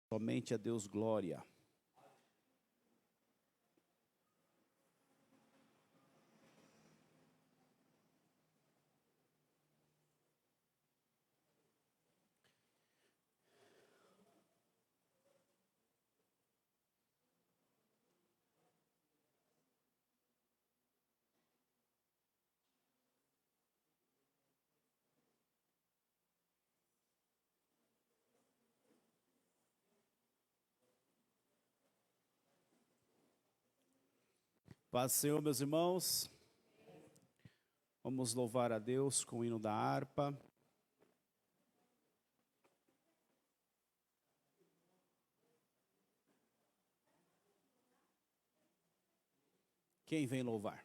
Somente a Deus glória. Paz do Senhor, meus irmãos. Vamos louvar a Deus com o hino da harpa. Quem vem louvar?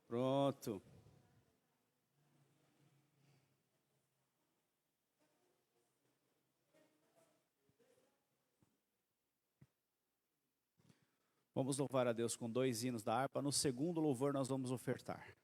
Pronto. Vamos louvar a Deus com 2 hinos da harpa. No segundo louvor nós vamos ofertar.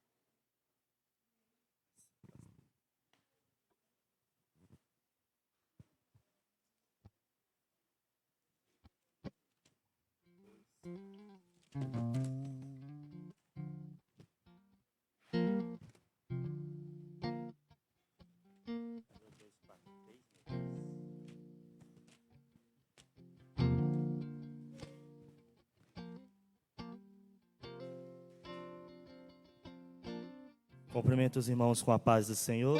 Cumprimento os irmãos com a paz do Senhor.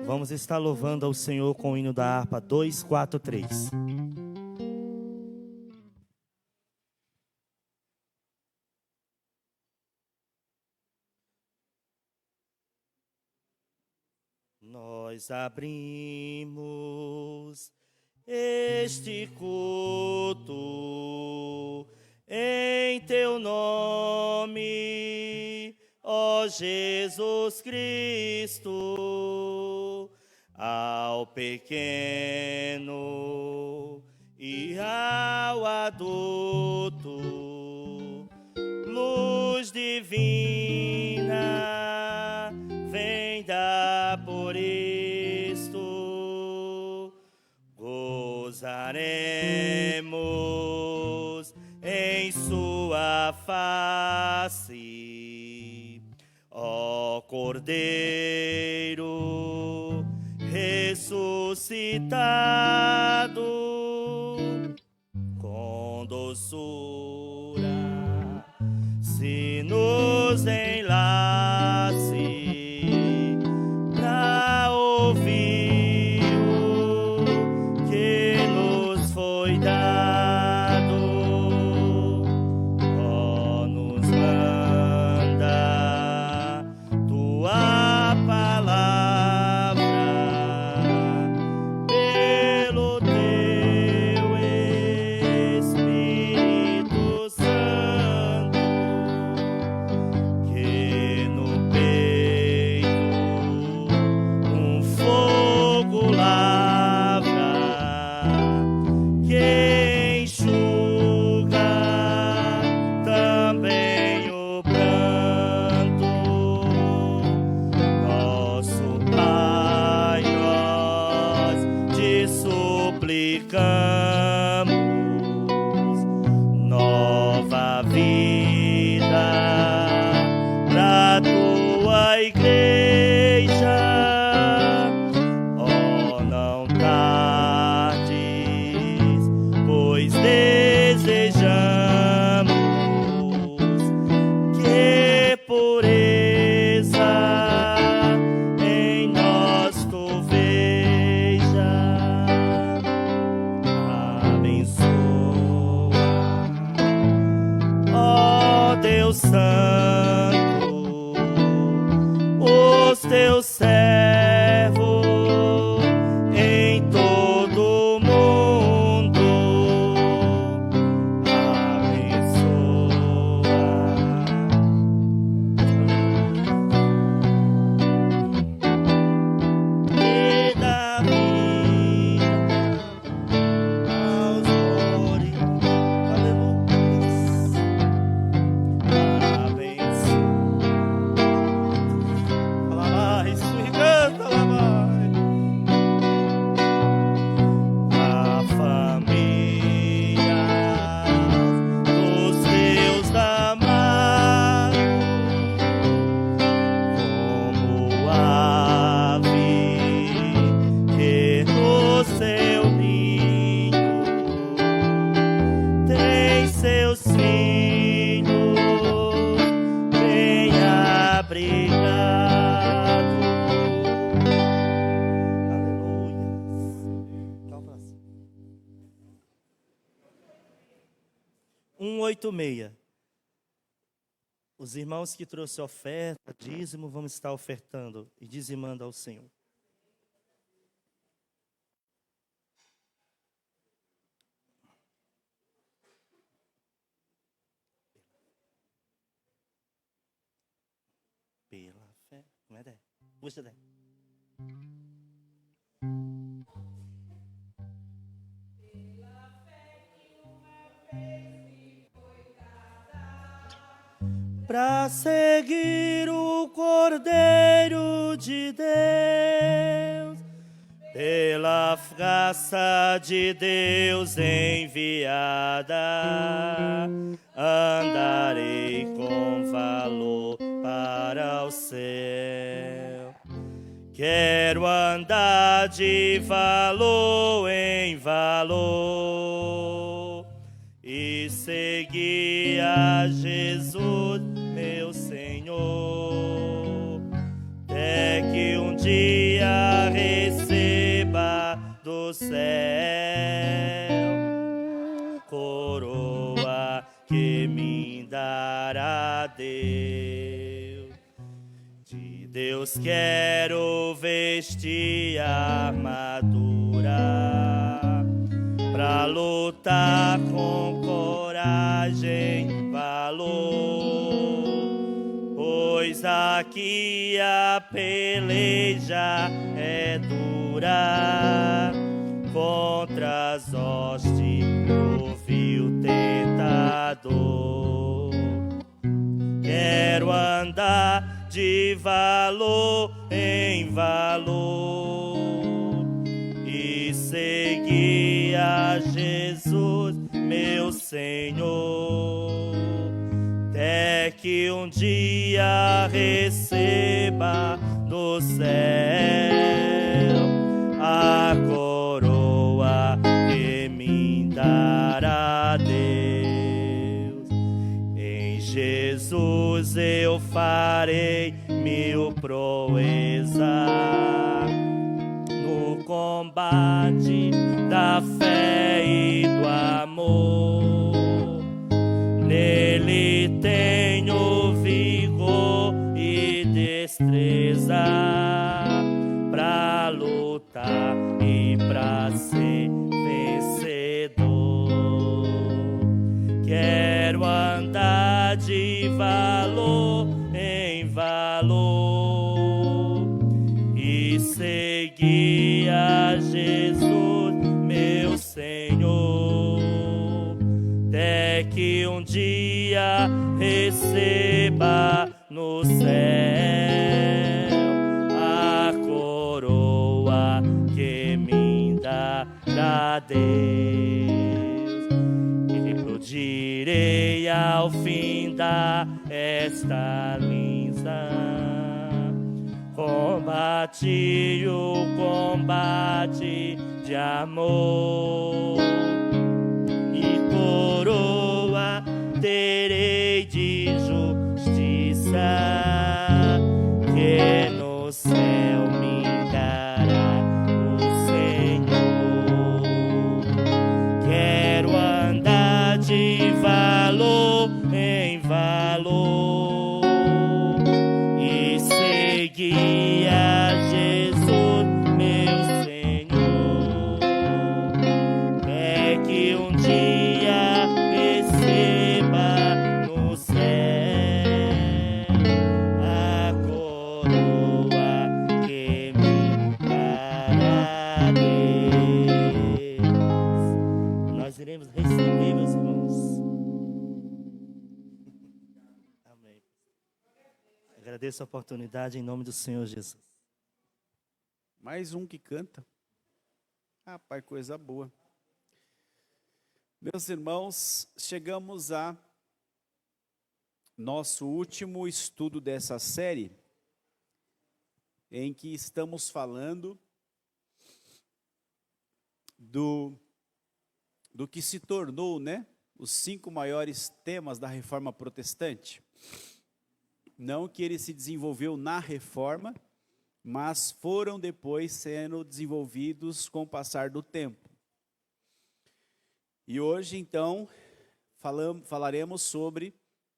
Vamos estar louvando ao Senhor com o hino da harpa 243. Nós abrimos este culto em Teu nome, ó Jesus Cristo, ao pequeno e ao adulto, luz divina, vem dar por isto, gozaremos em sua face, ó Cordeiro ressuscitado, com doçura se nos enlace pra ouvir o que nos foi dado, ó, nos manda tua palavra pelo teu Espírito Santo, que no peito um fogo lavra, que enxuga também o pranto. Nosso Pai, nós te suplicamos nova vida pra tua igreja. Oh, não tardes, pois desejamos que pureza em nós tu veja. Abençoa, ó Deus Santo, os teus servos em todo o mundo. Abençoa e dá vida aos mortos. Aleluia. Abençoa 186. Os irmãos que trouxeram oferta, dízimo, vão estar ofertando e dizimando ao Senhor. Pela fé. Como é que é? Puxa daí. Para seguir o Cordeiro de Deus, pela graça de Deus enviada, andarei com valor para o céu. Quero andar de valor em valor e seguir a Jesus, meu Senhor, até que um dia receba do céu coroa que me dará Deus. De Deus quero vestir a armadura pra lutar com coragem, valor, pois aqui a peleja é dura contra as hostes do vil tentador. Quero andar de valor em valor e seguir a Jesus, meu Senhor, até que um dia receba do céu a coroa que me dará Deus. Em Jesus eu farei mil proezas no combate da fé e do amor. Nele tenho vigor e destreza pra lutar e pra ser vencedor. Quero andar de valor em valor e seguir a Jesus, meu Senhor, até que um dia receba no céu a coroa que me dará Deus. Eu direi ao fim esta linda, combati o combate de amor e coroa terei de justiça, que no céu me dará o Senhor. Quero andar de valor em valor e seguir a Jesus, meu Senhor, é que um dia receba no céu a coroa que me dará Deus. Nós iremos receber, meus irmãos. Amém. Agradeço a oportunidade em nome do Senhor Jesus. Mais um que canta. Rapaz, coisa boa. Meus irmãos, chegamos a nosso último estudo dessa série, em que estamos falando do que se tornou, né, os 5 maiores temas da Reforma Protestante. Não que ele se desenvolveu na Reforma, mas foram depois sendo desenvolvidos com o passar do tempo. E hoje, então, falaremos sobre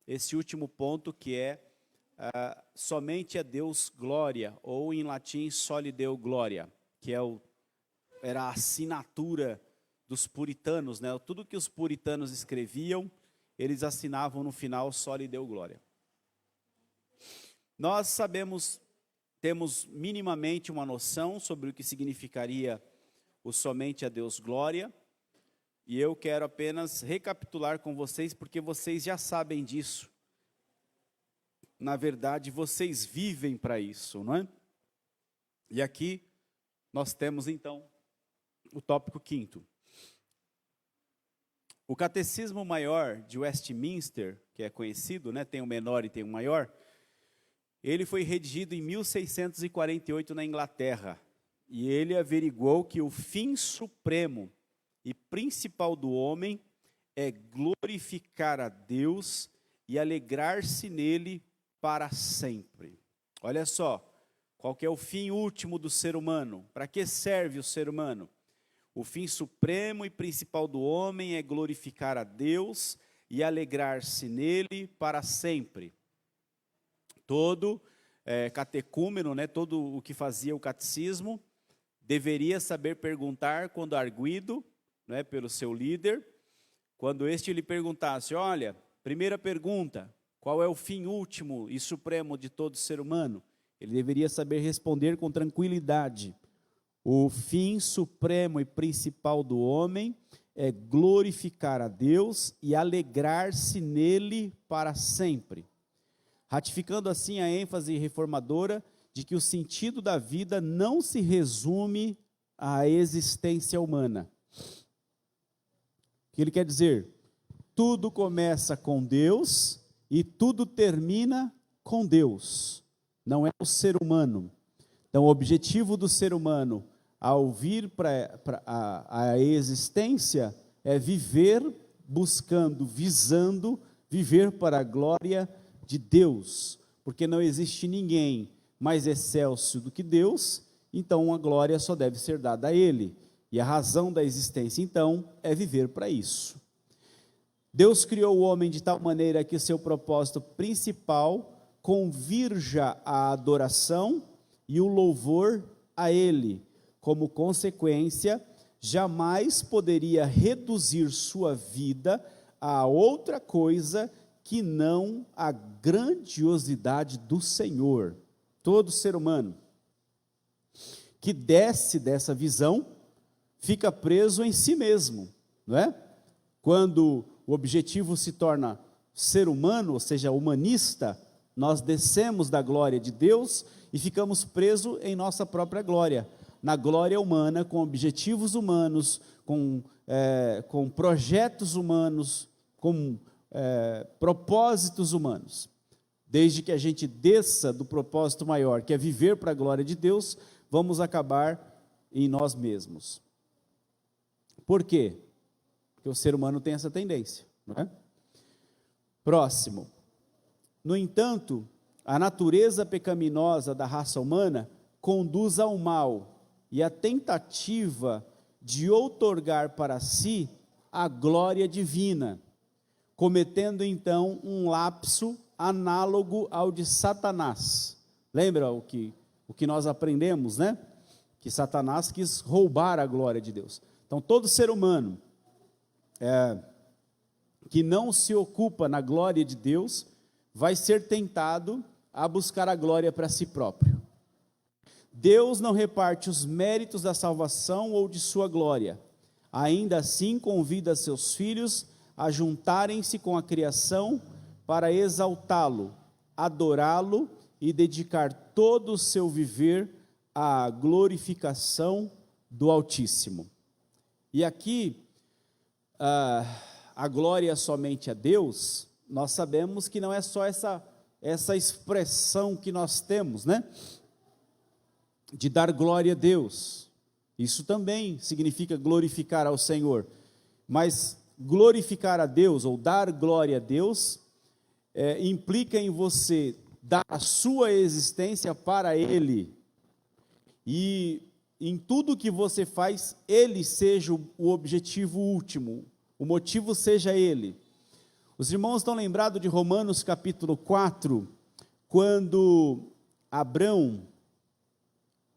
esse último ponto, que é somente a Deus glória, ou em latim, soli Deo gloria, que era a assinatura dos puritanos, né? Tudo que os puritanos escreviam, eles assinavam no final, soli Deo gloria. Nós temos minimamente uma noção sobre o que significaria o somente a Deus glória, e eu quero apenas recapitular com vocês, porque vocês já sabem disso. Na verdade, vocês vivem para isso, não é? E aqui nós temos então o tópico 5º. O Catecismo Maior de Westminster, que é conhecido, né? Tem o menor e tem o maior. Ele foi redigido em 1648 na Inglaterra, e ele averiguou que o fim supremo e principal do homem é glorificar a Deus e alegrar-se nele para sempre. Olha só, qual que é o fim último do ser humano? Para que serve o ser humano? O fim supremo e principal do homem é glorificar a Deus e alegrar-se nele para sempre. Todo catecúmeno, né, todo o que fazia o catecismo, deveria saber perguntar quando arguido, né, pelo seu líder, quando este lhe perguntasse: olha, primeira pergunta, qual é o fim último e supremo de todo ser humano? Ele deveria saber responder com tranquilidade: o fim supremo e principal do homem é glorificar a Deus e alegrar-se nele para sempre. Ratificando assim a ênfase reformadora de que o sentido da vida não se resume à existência humana. O que ele quer dizer? Tudo começa com Deus e tudo termina com Deus. Não é o ser humano. Então, o objetivo do ser humano, ao vir para a existência, é viver buscando, visando, viver para a glória de Deus. Porque não existe ninguém mais excelso do que Deus, então a glória só deve ser dada a Ele. E a razão da existência, então, é viver para isso. Deus criou o homem de tal maneira que seu propósito principal convirja a adoração e o louvor a Ele. Como consequência, jamais poderia reduzir sua vida a outra coisa que não a grandiosidade do Senhor. Todo ser humano que desce dessa visão fica preso em si mesmo, não é? Quando o objetivo se torna ser humano, ou seja, humanista, nós descemos da glória de Deus e ficamos presos em nossa própria glória, na glória humana, com objetivos humanos, com projetos humanos, com propósitos humanos. Desde que a gente desça do propósito maior, que é viver para a glória de Deus, vamos acabar em nós mesmos. Por quê? Porque o ser humano tem essa tendência, não é? Próximo. No entanto, a natureza pecaminosa da raça humana conduz ao mal e à tentativa de outorgar para si a glória divina, cometendo então um lapso análogo ao de Satanás. Lembra o que nós aprendemos, né? Que Satanás quis roubar a glória de Deus. Então, todo ser humano que não se ocupa na glória de Deus vai ser tentado a buscar a glória para si próprio. Deus não reparte os méritos da salvação ou de sua glória. Ainda assim, convida seus filhos a juntarem-se com a criação para exaltá-lo, adorá-lo e dedicar todo o seu viver à glorificação do Altíssimo. E aqui, a glória somente a Deus, nós sabemos que não é só essa expressão que nós temos, né? De dar glória a Deus. Isso também significa glorificar ao Senhor. Mas glorificar a Deus, ou dar glória a Deus, implica em você dar a sua existência para Ele. E em tudo que você faz, Ele seja o objetivo último, o motivo seja Ele. Os irmãos estão lembrados de Romanos capítulo 4, quando Abrão,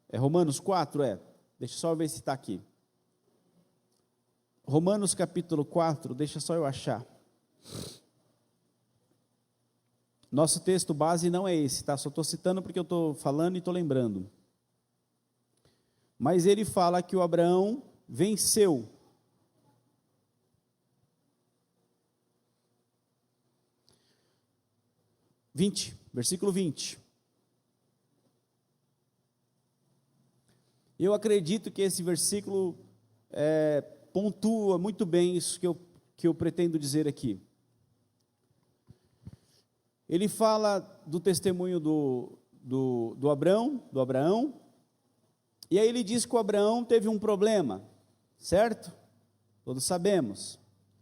é Romanos 4, deixa eu só ver se está aqui. Romanos capítulo 4, deixa só eu achar. Nosso texto base não é esse, tá? Só estou citando porque eu estou falando e estou lembrando. Mas ele fala que o Abraão venceu. Versículo 20. Eu acredito que esse versículo pontua muito bem isso que eu pretendo dizer aqui. Ele fala do testemunho do Abraão, e aí ele diz que o Abraão teve um problema, certo? Todos sabemos.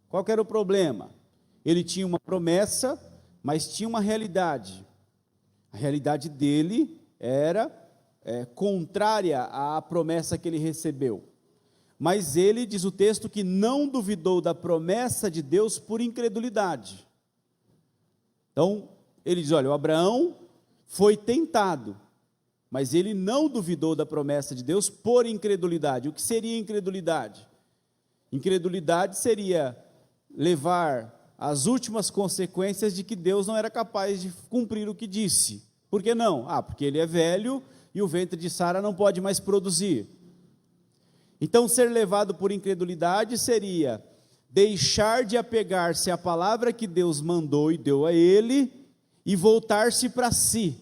Qual que era o problema? Ele tinha uma promessa, mas tinha uma realidade. A realidade dele era contrária à promessa que ele recebeu. Mas ele, diz o texto, que não duvidou da promessa de Deus por incredulidade. Então, ele diz, olha, o Abraão foi tentado, mas ele não duvidou da promessa de Deus por incredulidade. O que seria incredulidade? Incredulidade seria levar às últimas consequências de que Deus não era capaz de cumprir o que disse. Por que não? Porque ele é velho e o ventre de Sara não pode mais produzir. Então, ser levado por incredulidade seria deixar de apegar-se à palavra que Deus mandou e deu a ele e voltar-se para si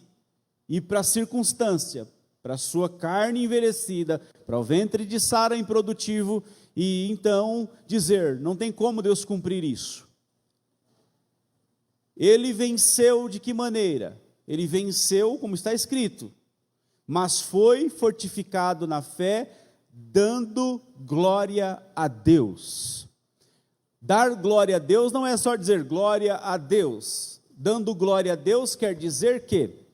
e para a circunstância, para a sua carne envelhecida, para o ventre de Sara improdutivo, e então dizer, não tem como Deus cumprir isso. Ele venceu de que maneira? Ele venceu, como está escrito, mas foi fortificado na fé, dando glória a Deus. Dar glória a Deus não é só dizer glória a Deus. Dando glória a Deus quer dizer que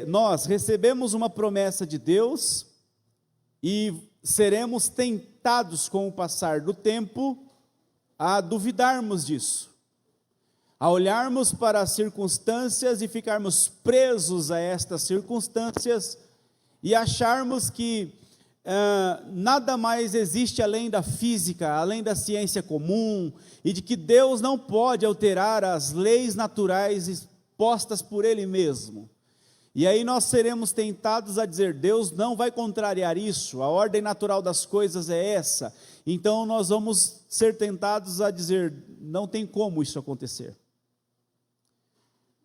nós recebemos uma promessa de Deus e seremos tentados com o passar do tempo a duvidarmos disso, a olharmos para as circunstâncias e ficarmos presos a estas circunstâncias e acharmos que nada mais existe além da física, além da ciência comum, e de que Deus não pode alterar as leis naturais expostas por Ele mesmo. E aí nós seremos tentados a dizer, Deus não vai contrariar isso, a ordem natural das coisas é essa. Então nós vamos ser tentados a dizer, não tem como isso acontecer.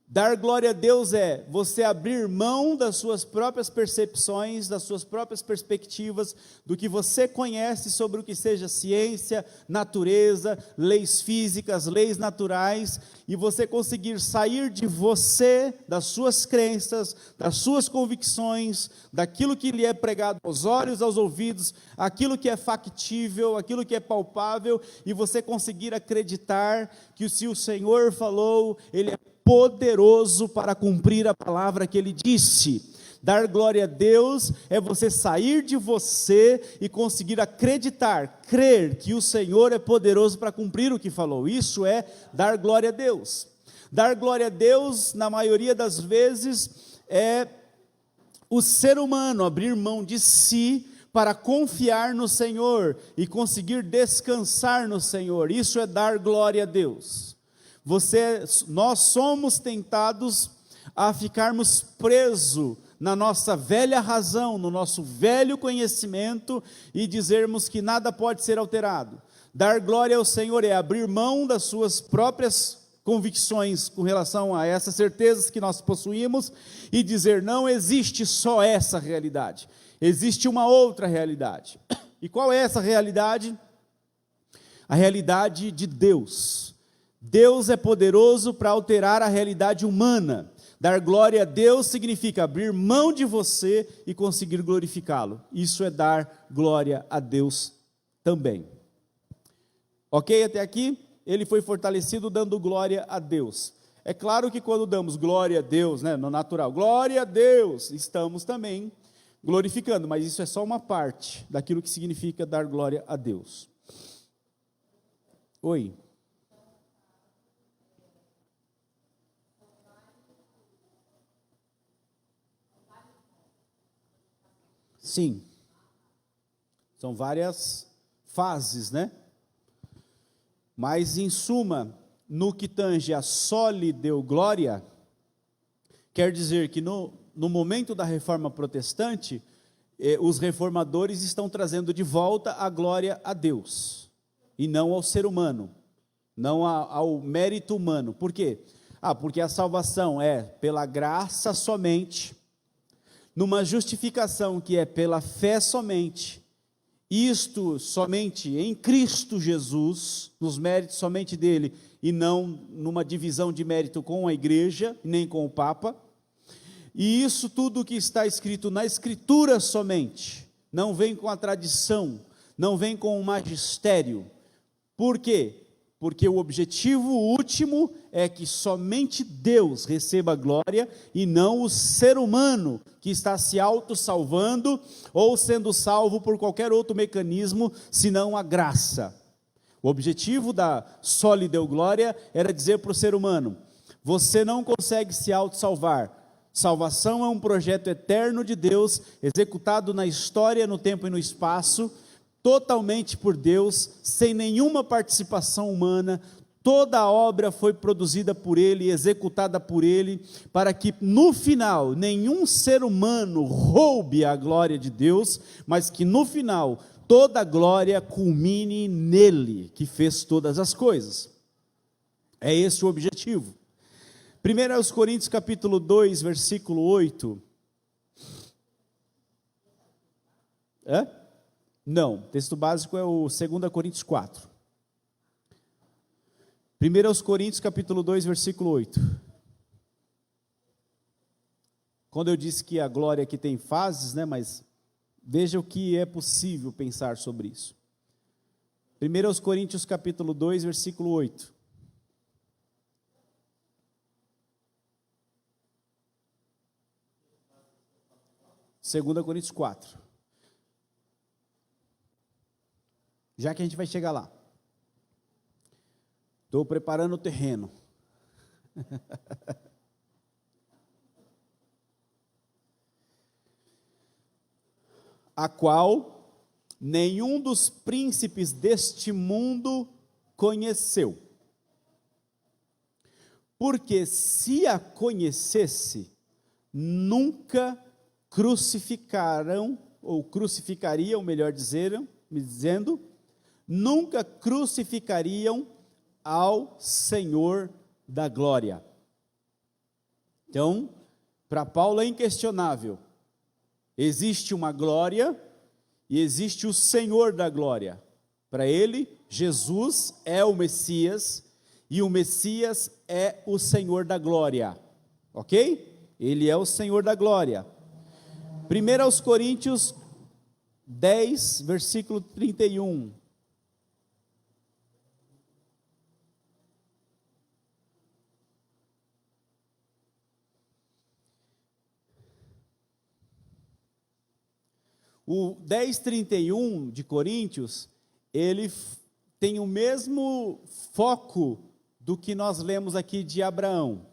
Dar glória a Deus é você abrir mão das suas próprias percepções, das suas próprias perspectivas, do que você conhece sobre o que seja ciência, natureza, leis físicas, leis naturais, e você conseguir sair de você, das suas crenças, das suas convicções, daquilo que lhe é pregado aos olhos, aos ouvidos, aquilo que é factível, aquilo que é palpável, e você conseguir acreditar que se o Senhor falou, Ele é poderoso para cumprir a palavra que Ele disse. Dar glória a Deus é você sair de você e conseguir acreditar, crer que o Senhor é poderoso para cumprir o que falou. Isso é dar glória a Deus. Dar glória a Deus, na maioria das vezes, é o ser humano abrir mão de si para confiar no Senhor e conseguir descansar no Senhor. Isso é dar glória a Deus. Nós somos tentados a ficarmos presos na nossa velha razão, no nosso velho conhecimento e dizermos que nada pode ser alterado. Dar glória ao Senhor é abrir mão das suas próprias convicções com relação a essas certezas que nós possuímos e dizer, não existe só essa realidade, existe uma outra realidade. E qual é essa realidade? A realidade de Deus. Deus é poderoso para alterar a realidade humana. Dar glória a Deus significa abrir mão de você e conseguir glorificá-lo. Isso é dar glória a Deus também. Ok até aqui? Ele foi fortalecido dando glória a Deus. É claro que quando damos glória a Deus, no natural, glória a Deus, estamos também glorificando, mas isso é só uma parte daquilo que significa dar glória a Deus. Oi. Sim. São várias fases, né? Mas, em suma, no que tange a soli deu glória, quer dizer que no momento da reforma protestante, os reformadores estão trazendo de volta a glória a Deus, e não ao ser humano, não ao mérito humano. Por quê? Porque a salvação é pela graça somente, numa justificação que é pela fé somente, isto somente em Cristo Jesus, nos méritos somente dele, e não numa divisão de mérito com a igreja, nem com o Papa. E isso tudo que está escrito na Escritura somente, não vem com a tradição, não vem com o magistério. Por quê? Porque o objetivo último é que somente Deus receba a glória e não o ser humano que está se auto-salvando ou sendo salvo por qualquer outro mecanismo, senão a graça. O objetivo da soli deu glória era dizer para o ser humano: você não consegue se auto-salvar. Salvação é um projeto eterno de Deus, executado na história, no tempo e no espaço, totalmente por Deus, sem nenhuma participação humana. Toda a obra foi produzida por Ele, executada por Ele, para que no final nenhum ser humano roube a glória de Deus, mas que no final toda a glória culmine nele, que fez todas as coisas. É esse o objetivo. 1 Coríntios capítulo 2, versículo 8. Não, o texto básico é o 2 Coríntios 4. 1 Coríntios capítulo 2, versículo 8. Quando eu disse que a glória aqui tem fases, né, mas veja o que é possível pensar sobre isso. 1 Coríntios capítulo 2, versículo 8. Segunda Coríntios 4. Já que a gente vai chegar lá. Estou preparando o terreno. A qual nenhum dos príncipes deste mundo conheceu. Porque se a conhecesse, nunca crucificariam, melhor dizendo, nunca crucificariam ao Senhor da glória. Então, para Paulo é inquestionável, existe uma glória e existe o Senhor da glória. Para ele, Jesus é o Messias e o Messias é o Senhor da glória, ok? Ele é o Senhor da glória. 1 Coríntios 10, versículo 31. O 10:31 de Coríntios, ele tem o mesmo foco do que nós lemos aqui de Abraão.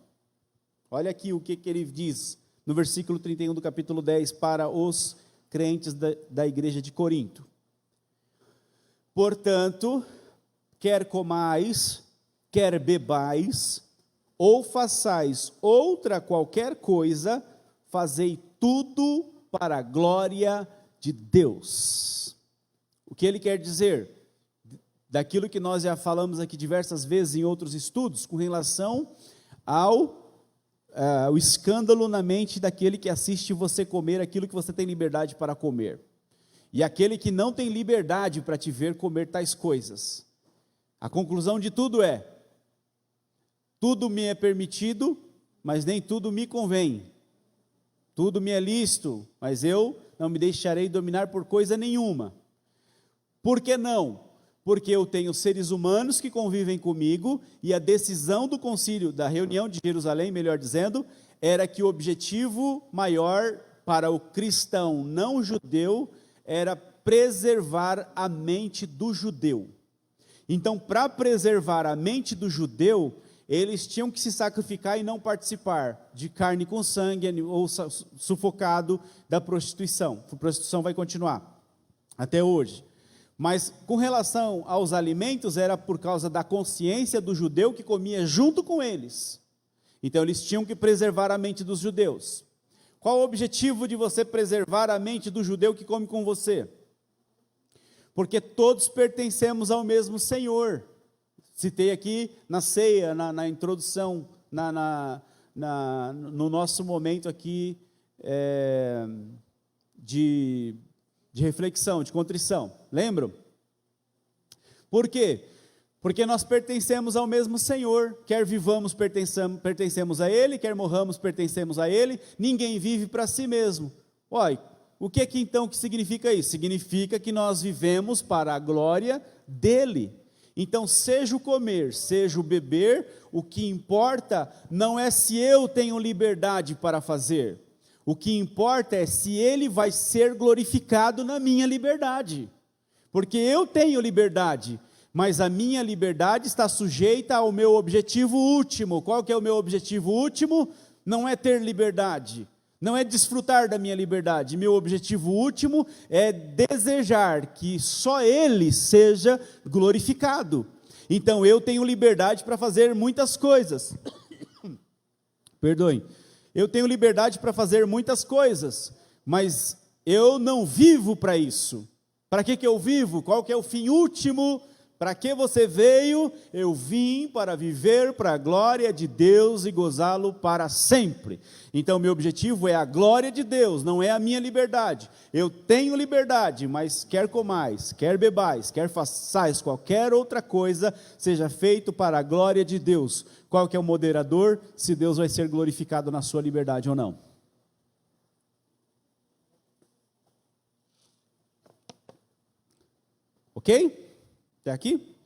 Olha aqui o que ele diz no versículo 31 do capítulo 10 para os crentes da igreja de Corinto. Portanto, quer comais, quer bebais, ou façais outra qualquer coisa, fazei tudo para a glória de Deus. O que ele quer dizer? Daquilo que nós já falamos aqui diversas vezes em outros estudos, com relação ao o escândalo na mente daquele que assiste você comer aquilo que você tem liberdade para comer, e aquele que não tem liberdade para te ver comer tais coisas. A conclusão de tudo é: tudo me é permitido, mas nem tudo me convém. Tudo me é lícito, mas eu não me deixarei dominar por coisa nenhuma. Por que não? Porque eu tenho seres humanos que convivem comigo, e a decisão do concílio, da reunião de Jerusalém, melhor dizendo, era que o objetivo maior para o cristão não judeu era preservar a mente do judeu. Então, para preservar a mente do judeu, eles tinham que se sacrificar e não participar de carne com sangue ou sufocado da prostituição. A prostituição vai continuar até hoje. Mas com relação aos alimentos, era por causa da consciência do judeu que comia junto com eles. Então eles tinham que preservar a mente dos judeus. Qual o objetivo de você preservar a mente do judeu que come com você? Porque todos pertencemos ao mesmo Senhor. Citei aqui na ceia, na introdução, no nosso momento aqui de reflexão, de contrição. Lembram? Por quê? Porque nós pertencemos ao mesmo Senhor. Quer vivamos, pertencemos a Ele, quer morramos, pertencemos a Ele. Ninguém vive para si mesmo. Olha, o que então que significa isso? Significa que nós vivemos para a glória dEle. Então, seja o comer, seja o beber, o que importa não é se eu tenho liberdade para fazer. O que importa é se Ele vai ser glorificado na minha liberdade. Porque eu tenho liberdade, mas a minha liberdade está sujeita ao meu objetivo último. Qual que é o meu objetivo último? Não é ter liberdade, não é desfrutar da minha liberdade. Meu objetivo último é desejar que só Ele seja glorificado. Então eu tenho liberdade para fazer muitas coisas. Perdoem. Eu tenho liberdade para fazer muitas coisas, mas eu não vivo para isso. Para que eu vivo? Qual que é o fim último? Para que você veio? Eu vim para viver para a glória de Deus e gozá-lo para sempre. Então, meu objetivo é a glória de Deus, não é a minha liberdade. Eu tenho liberdade, mas quer comais, quer bebais, quer façais qualquer outra coisa, seja feito para a glória de Deus. Qual que é o moderador? Se Deus vai ser glorificado na sua liberdade ou não. Ok? Até aqui?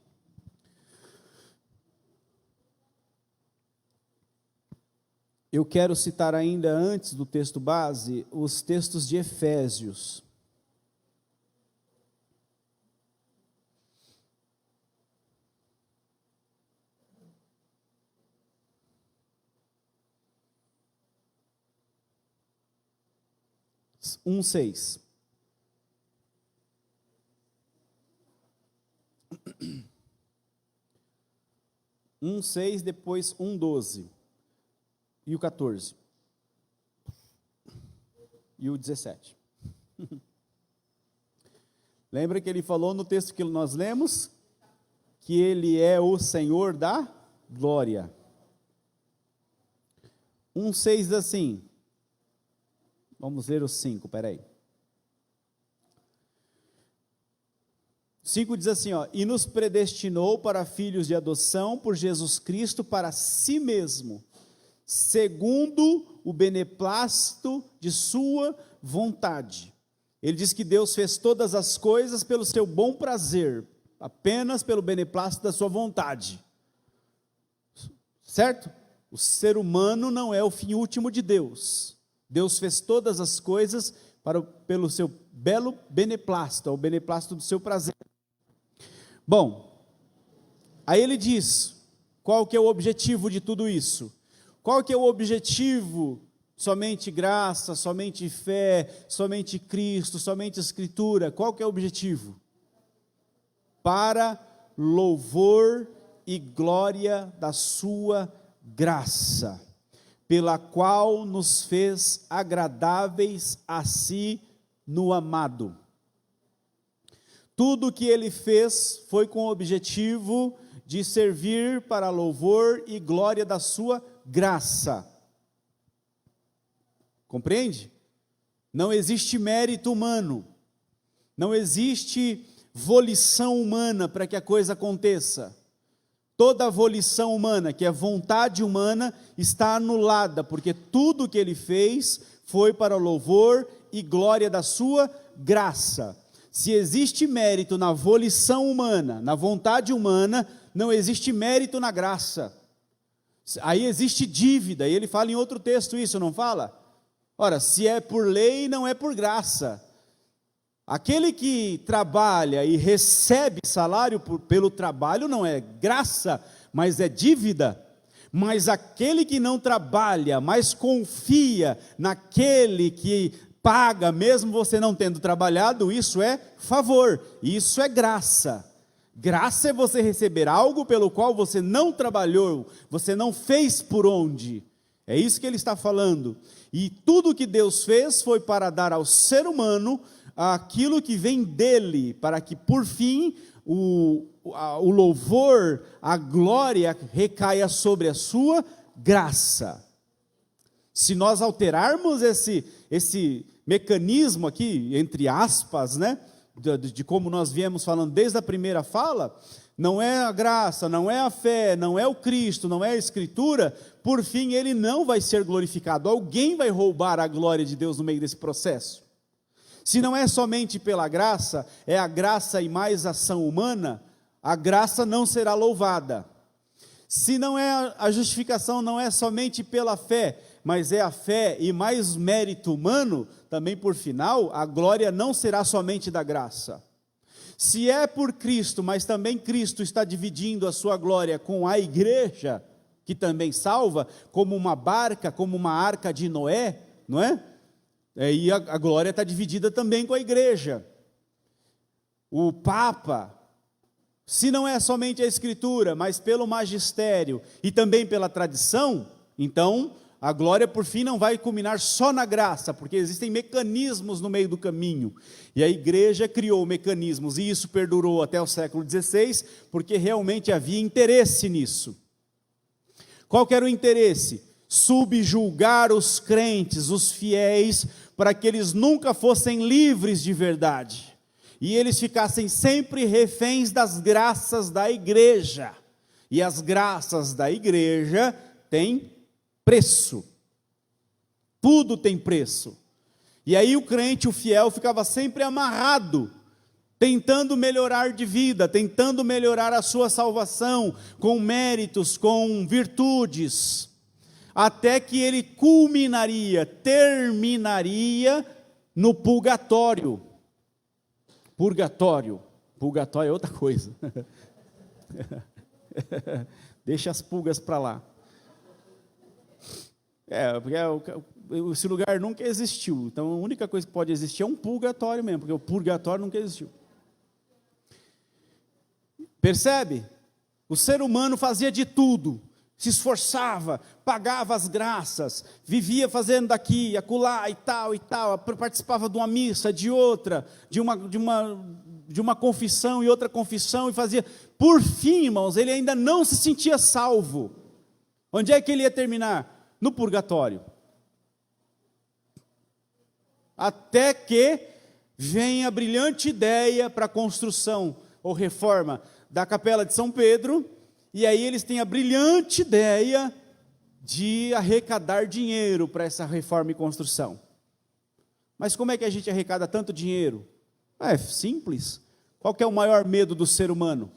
Eu quero citar ainda, antes do texto base, os textos de Efésios. Um 6. Um 6, depois 1:12 e o 14 e o 17. Lembra que ele falou no texto que nós lemos que ele é o Senhor da glória. 1:6 diz assim. Vamos ver o 5, peraí. 5 diz assim, ó, e nos predestinou para filhos de adoção por Jesus Cristo para si mesmo, segundo o beneplácito de sua vontade. Ele diz que Deus fez todas as coisas pelo seu bom prazer, apenas pelo beneplácito da sua vontade. Certo? O ser humano não é o fim último de Deus. Deus fez todas as coisas pelo seu belo beneplácito, o beneplácito do seu prazer. Bom, aí ele diz, qual que é o objetivo de tudo isso? Qual que é o objetivo? Somente graça, somente fé, somente Cristo, somente Escritura. Qual que é o objetivo? Para louvor e glória da sua graça, pela qual nos fez agradáveis a si no amado. Tudo o que ele fez foi com o objetivo de servir para louvor e glória da sua graça. Compreende? Não existe mérito humano, não existe volição humana para que a coisa aconteça. Toda a volição humana, que é vontade humana, está anulada, porque tudo o que ele fez foi para louvor e glória da sua graça. Se existe mérito na volição humana, na vontade humana, não existe mérito na graça. Aí existe dívida, e ele fala em outro texto isso, não fala? Ora, se é por lei, não é por graça. Aquele que trabalha e recebe salário pelo trabalho não é graça, mas é dívida. Mas aquele que não trabalha, mas confia naquele que paga, mesmo você não tendo trabalhado, isso é favor, isso é graça. Graça é você receber algo pelo qual você não trabalhou, você não fez por onde. É isso que ele está falando. E tudo que Deus fez foi para dar ao ser humano aquilo que vem dele, para que por fim o louvor, a glória recaia sobre a sua graça. Se nós alterarmos esse mecanismo aqui, entre aspas, né, de como nós viemos falando desde a primeira fala, não é a graça, não é a fé, não é o Cristo, não é a Escritura, por fim ele não vai ser glorificado. Alguém vai roubar a glória de Deus no meio desse processo. Se não é somente pela graça, é a graça e mais ação humana, a graça não será louvada. Se não é a justificação, não é somente pela fé, mas é a fé e mais mérito humano, também por final, a glória não será somente da graça. Se é por Cristo, mas também Cristo está dividindo a sua glória com a igreja, que também salva, como uma barca, como uma arca de Noé, não é? E a glória está dividida também com a igreja. O Papa, se não é somente a Escritura, mas pelo magistério e também pela tradição, então a glória por fim não vai culminar só na graça, porque existem mecanismos no meio do caminho. E a igreja criou mecanismos, e isso perdurou até o século XVI, porque realmente havia interesse nisso. Qual que era o interesse? Subjulgar os crentes, os fiéis, para que eles nunca fossem livres de verdade. E eles ficassem sempre reféns das graças da igreja. E as graças da igreja têm preço. Tudo tem preço. E aí o crente, o fiel, ficava sempre amarrado, tentando melhorar de vida, tentando melhorar a sua salvação, com méritos, com virtudes, até que ele culminaria, terminaria no purgatório. Purgatório é outra coisa. Deixa as pulgas para lá. Porque esse lugar nunca existiu, então a única coisa que pode existir é um purgatório mesmo, porque o purgatório nunca existiu. Percebe? O ser humano fazia de tudo, se esforçava, pagava as graças, vivia fazendo daqui, acolá e tal, participava de uma missa, de outra, de uma confissão e outra confissão, e fazia. Por fim, irmãos, ele ainda não se sentia salvo. Onde é que ele ia terminar? No purgatório. Até que vem a brilhante ideia para a construção ou reforma da Capela de São Pedro, e aí eles têm a brilhante ideia de arrecadar dinheiro para essa reforma e construção. Mas como é que a gente arrecada tanto dinheiro? É simples. Qual que é o maior medo do ser humano?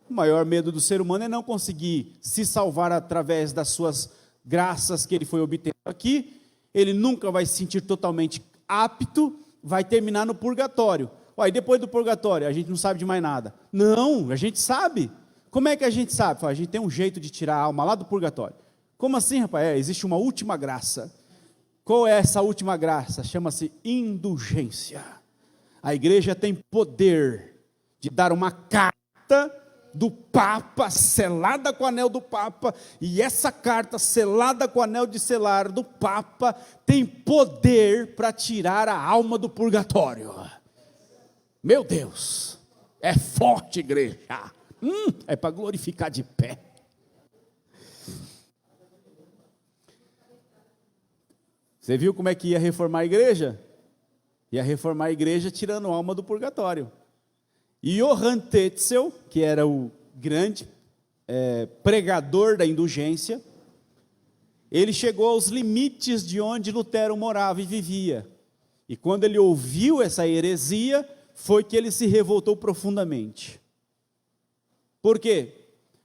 O maior medo do ser humano é não conseguir se salvar através das suas graças que ele foi obtendo aqui. Ele nunca vai se sentir totalmente apto, vai terminar no purgatório. E depois do purgatório, a gente não sabe de mais nada. Não, a gente sabe. Como é que a gente sabe? A gente tem um jeito de tirar a alma lá do purgatório. Como assim, rapaz? Existe uma última graça. Qual é essa última graça? Chama-se indulgência. A igreja tem poder de dar uma carta do Papa, selada com o anel do Papa, e essa carta selada com o anel de selar do Papa tem poder para tirar a alma do purgatório. Meu Deus, é forte, igreja. É para glorificar de pé. Você viu como é que ia reformar a igreja? Ia reformar a igreja tirando a alma do purgatório. E Johann Tetzel, que era o grande pregador da indulgência, ele chegou aos limites de onde Lutero morava e vivia. E quando ele ouviu essa heresia, foi que ele se revoltou profundamente. Por quê?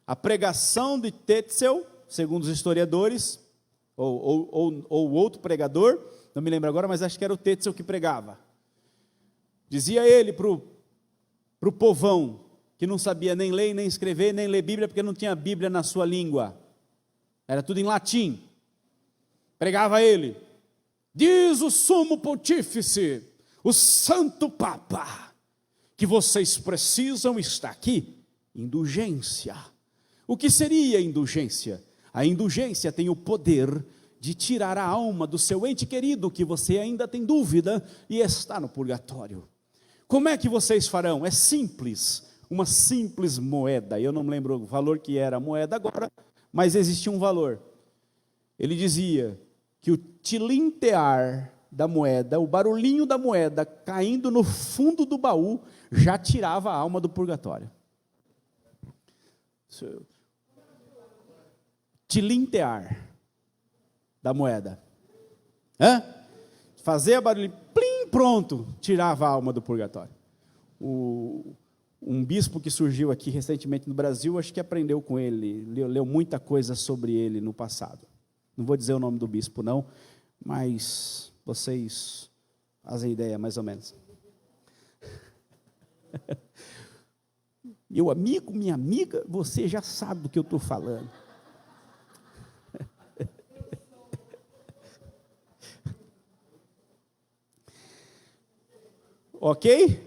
A pregação de Tetzel, segundo os historiadores, ou outro pregador, não me lembro agora, mas acho que era o Tetzel que pregava. Dizia ele para o povão, que não sabia nem ler, nem escrever, nem ler Bíblia, porque não tinha Bíblia na sua língua. Era tudo em latim. Pregava ele: diz o sumo pontífice, o santo papa, que vocês precisam estar aqui. Indulgência. O que seria indulgência? A indulgência tem o poder de tirar a alma do seu ente querido, que você ainda tem dúvida e está no purgatório. Como é que vocês farão? É simples, uma simples moeda. Eu não lembro o valor que era a moeda agora, mas existia um valor. Ele dizia que o tilintear da moeda, o barulhinho da moeda caindo no fundo do baú, já tirava a alma do purgatório. Tilintear da moeda. Fazer a barulhinho, plim, pronto, tirava a alma do purgatório. Um bispo que surgiu aqui recentemente no Brasil, acho que aprendeu com ele, leu muita coisa sobre ele no passado. Não vou dizer o nome do bispo, não, mas vocês fazem ideia, mais ou menos. Meu amigo, minha amiga, você já sabe do que eu estou falando. Ok?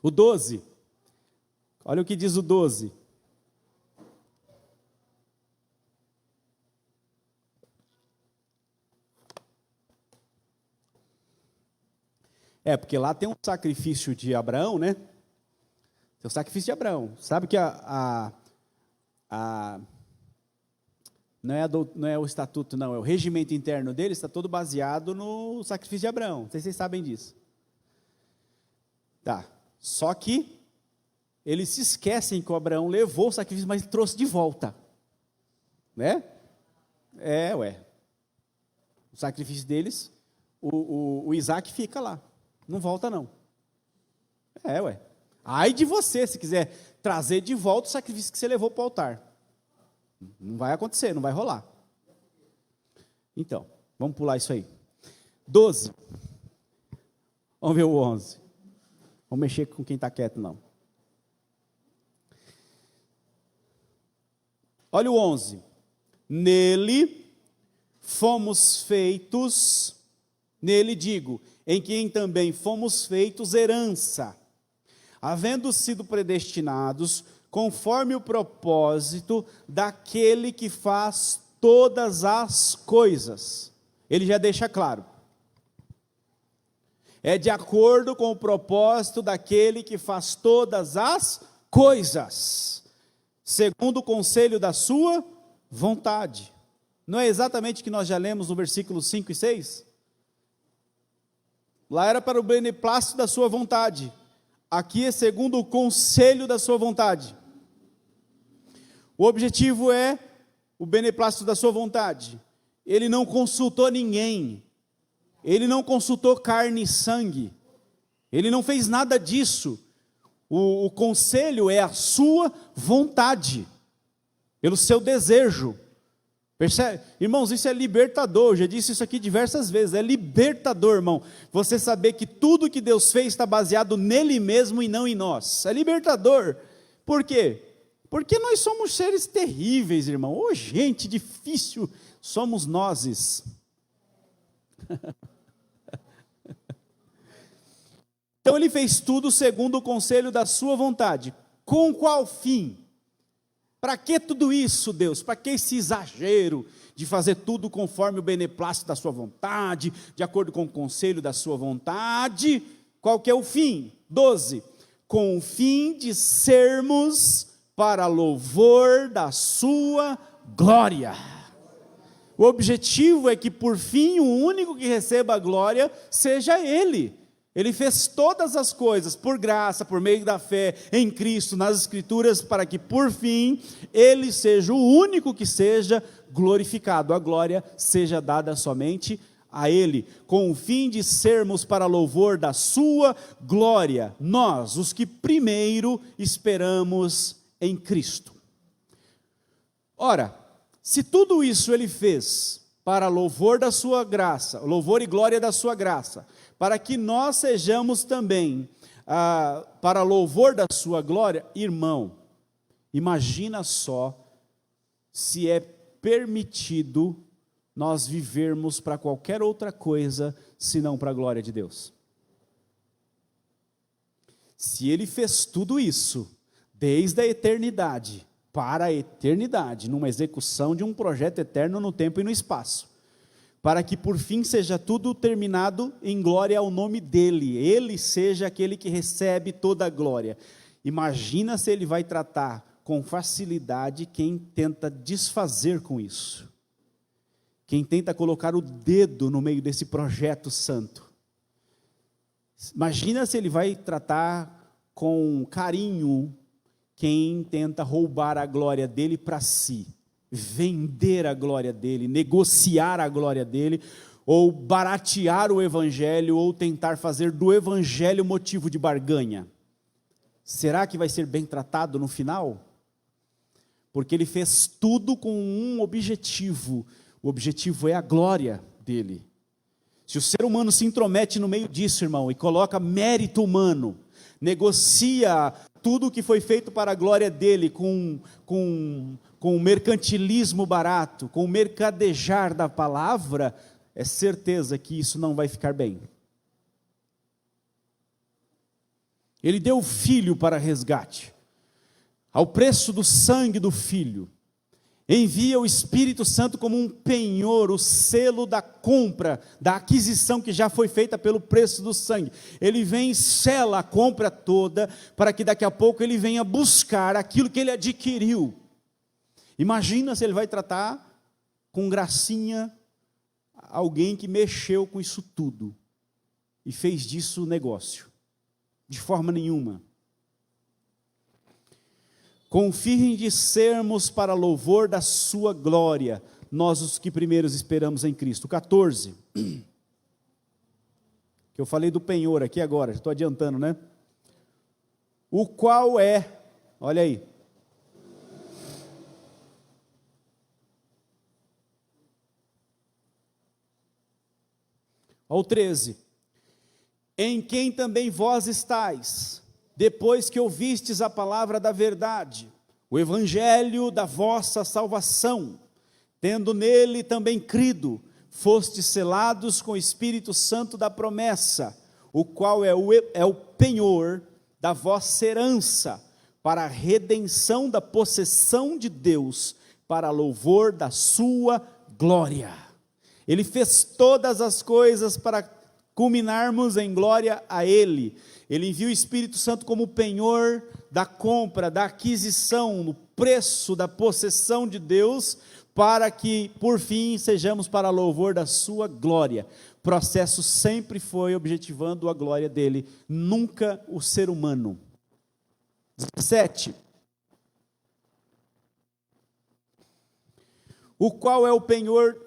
O 12. Olha o que diz o 12. Porque lá tem um sacrifício de Abraão, né? Tem o sacrifício de Abraão. Sabe que não é o estatuto, não, é o regimento interno dele, está todo baseado no sacrifício de Abraão. Não sei se vocês sabem disso. Tá. Só que eles se esquecem que o Abraão levou o sacrifício, mas trouxe de volta. Né? O sacrifício deles, o Isaac fica lá. Não volta, não. Ai de você, se quiser trazer de volta o sacrifício que você levou para o altar. Não vai acontecer, não vai rolar. Então, vamos pular isso aí. 12. Vamos ver o 11. Vamos mexer com quem está quieto, não. Olha o 11. Nele fomos feitos, nele digo, em quem também fomos feitos herança, havendo sido predestinados conforme o propósito daquele que faz todas as coisas. Ele já deixa claro. É de acordo com o propósito daquele que faz todas as coisas, segundo o conselho da sua vontade. Não é exatamente o que nós já lemos no versículo 5 e 6? Lá era para o beneplácito da sua vontade. Aqui é segundo o conselho da sua vontade. O objetivo é o beneplácito da sua vontade. Ele não consultou ninguém. Ele não consultou carne e sangue. Ele não fez nada disso. O conselho é a sua vontade, pelo seu desejo. Percebe? Irmãos, isso é libertador. Eu já disse isso aqui diversas vezes. É libertador, irmão. Você saber que tudo que Deus fez está baseado nele mesmo e não em nós. É libertador. Por quê? Porque nós somos seres terríveis, irmão. Ô, gente difícil somos nós. Então ele fez tudo segundo o conselho da sua vontade. Com qual fim? Para que tudo isso, Deus? Para que esse exagero de fazer tudo conforme o beneplácito da sua vontade, de acordo com o conselho da sua vontade? Qual que é o fim? 12. Com o fim de sermos para louvor da sua glória. O objetivo é que, por fim, o único que receba a glória seja Ele. Ele fez todas as coisas por graça, por meio da fé em Cristo, nas Escrituras, para que, por fim, Ele seja o único que seja glorificado. A glória seja dada somente a Ele, com o fim de sermos para louvor da sua glória, nós, os que primeiro esperamos em Cristo. Ora, se tudo isso Ele fez para louvor da sua graça, louvor e glória da sua graça, para que nós sejamos também, para louvor da sua glória, irmão, imagina só se é permitido nós vivermos para qualquer outra coisa, senão para a glória de Deus. Se Ele fez tudo isso, desde a eternidade, para a eternidade, numa execução de um projeto eterno no tempo e no espaço, para que por fim seja tudo terminado em glória ao nome dEle, Ele seja aquele que recebe toda a glória. Imagina se Ele vai tratar com facilidade quem tenta desfazer com isso, quem tenta colocar o dedo no meio desse projeto santo. Imagina se Ele vai tratar com carinho quem tenta roubar a glória dEle para si, vender a glória dEle, negociar a glória dEle, ou baratear o evangelho, ou tentar fazer do evangelho motivo de barganha. Será que vai ser bem tratado no final? Porque Ele fez tudo com um objetivo, o objetivo é a glória dEle. Se o ser humano se intromete no meio disso, irmão, e coloca mérito humano, negocia tudo o que foi feito para a glória dEle com mercantilismo barato, com o mercadejar da palavra, é certeza que isso não vai ficar bem. Ele deu o Filho para resgate, ao preço do sangue do Filho. Envia o Espírito Santo como um penhor, o selo da compra, da aquisição que já foi feita pelo preço do sangue. Ele vem e sela a compra toda, para que daqui a pouco ele venha buscar aquilo que ele adquiriu. Imagina se ele vai tratar com gracinha alguém que mexeu com isso tudo e fez disso negócio. De forma nenhuma. Confiem de sermos para louvor da sua glória, nós os que primeiros esperamos em Cristo. 14. Que eu falei do penhor aqui agora, estou adiantando, né? O qual é, olha aí. Ao 13. Em quem também vós estáis, depois que ouvistes a palavra da verdade, o evangelho da vossa salvação, tendo nele também crido, fostes selados com o Espírito Santo da promessa, o qual é o penhor da vossa herança, para a redenção da possessão de Deus, para louvor da sua glória. Ele fez todas as coisas para culminarmos em glória a Ele. Ele envia o Espírito Santo como penhor da compra, da aquisição, no preço da possessão de Deus, para que, por fim, sejamos para louvor da sua glória. O processo sempre foi objetivando a glória dEle, nunca o ser humano. 17. O qual é o penhor...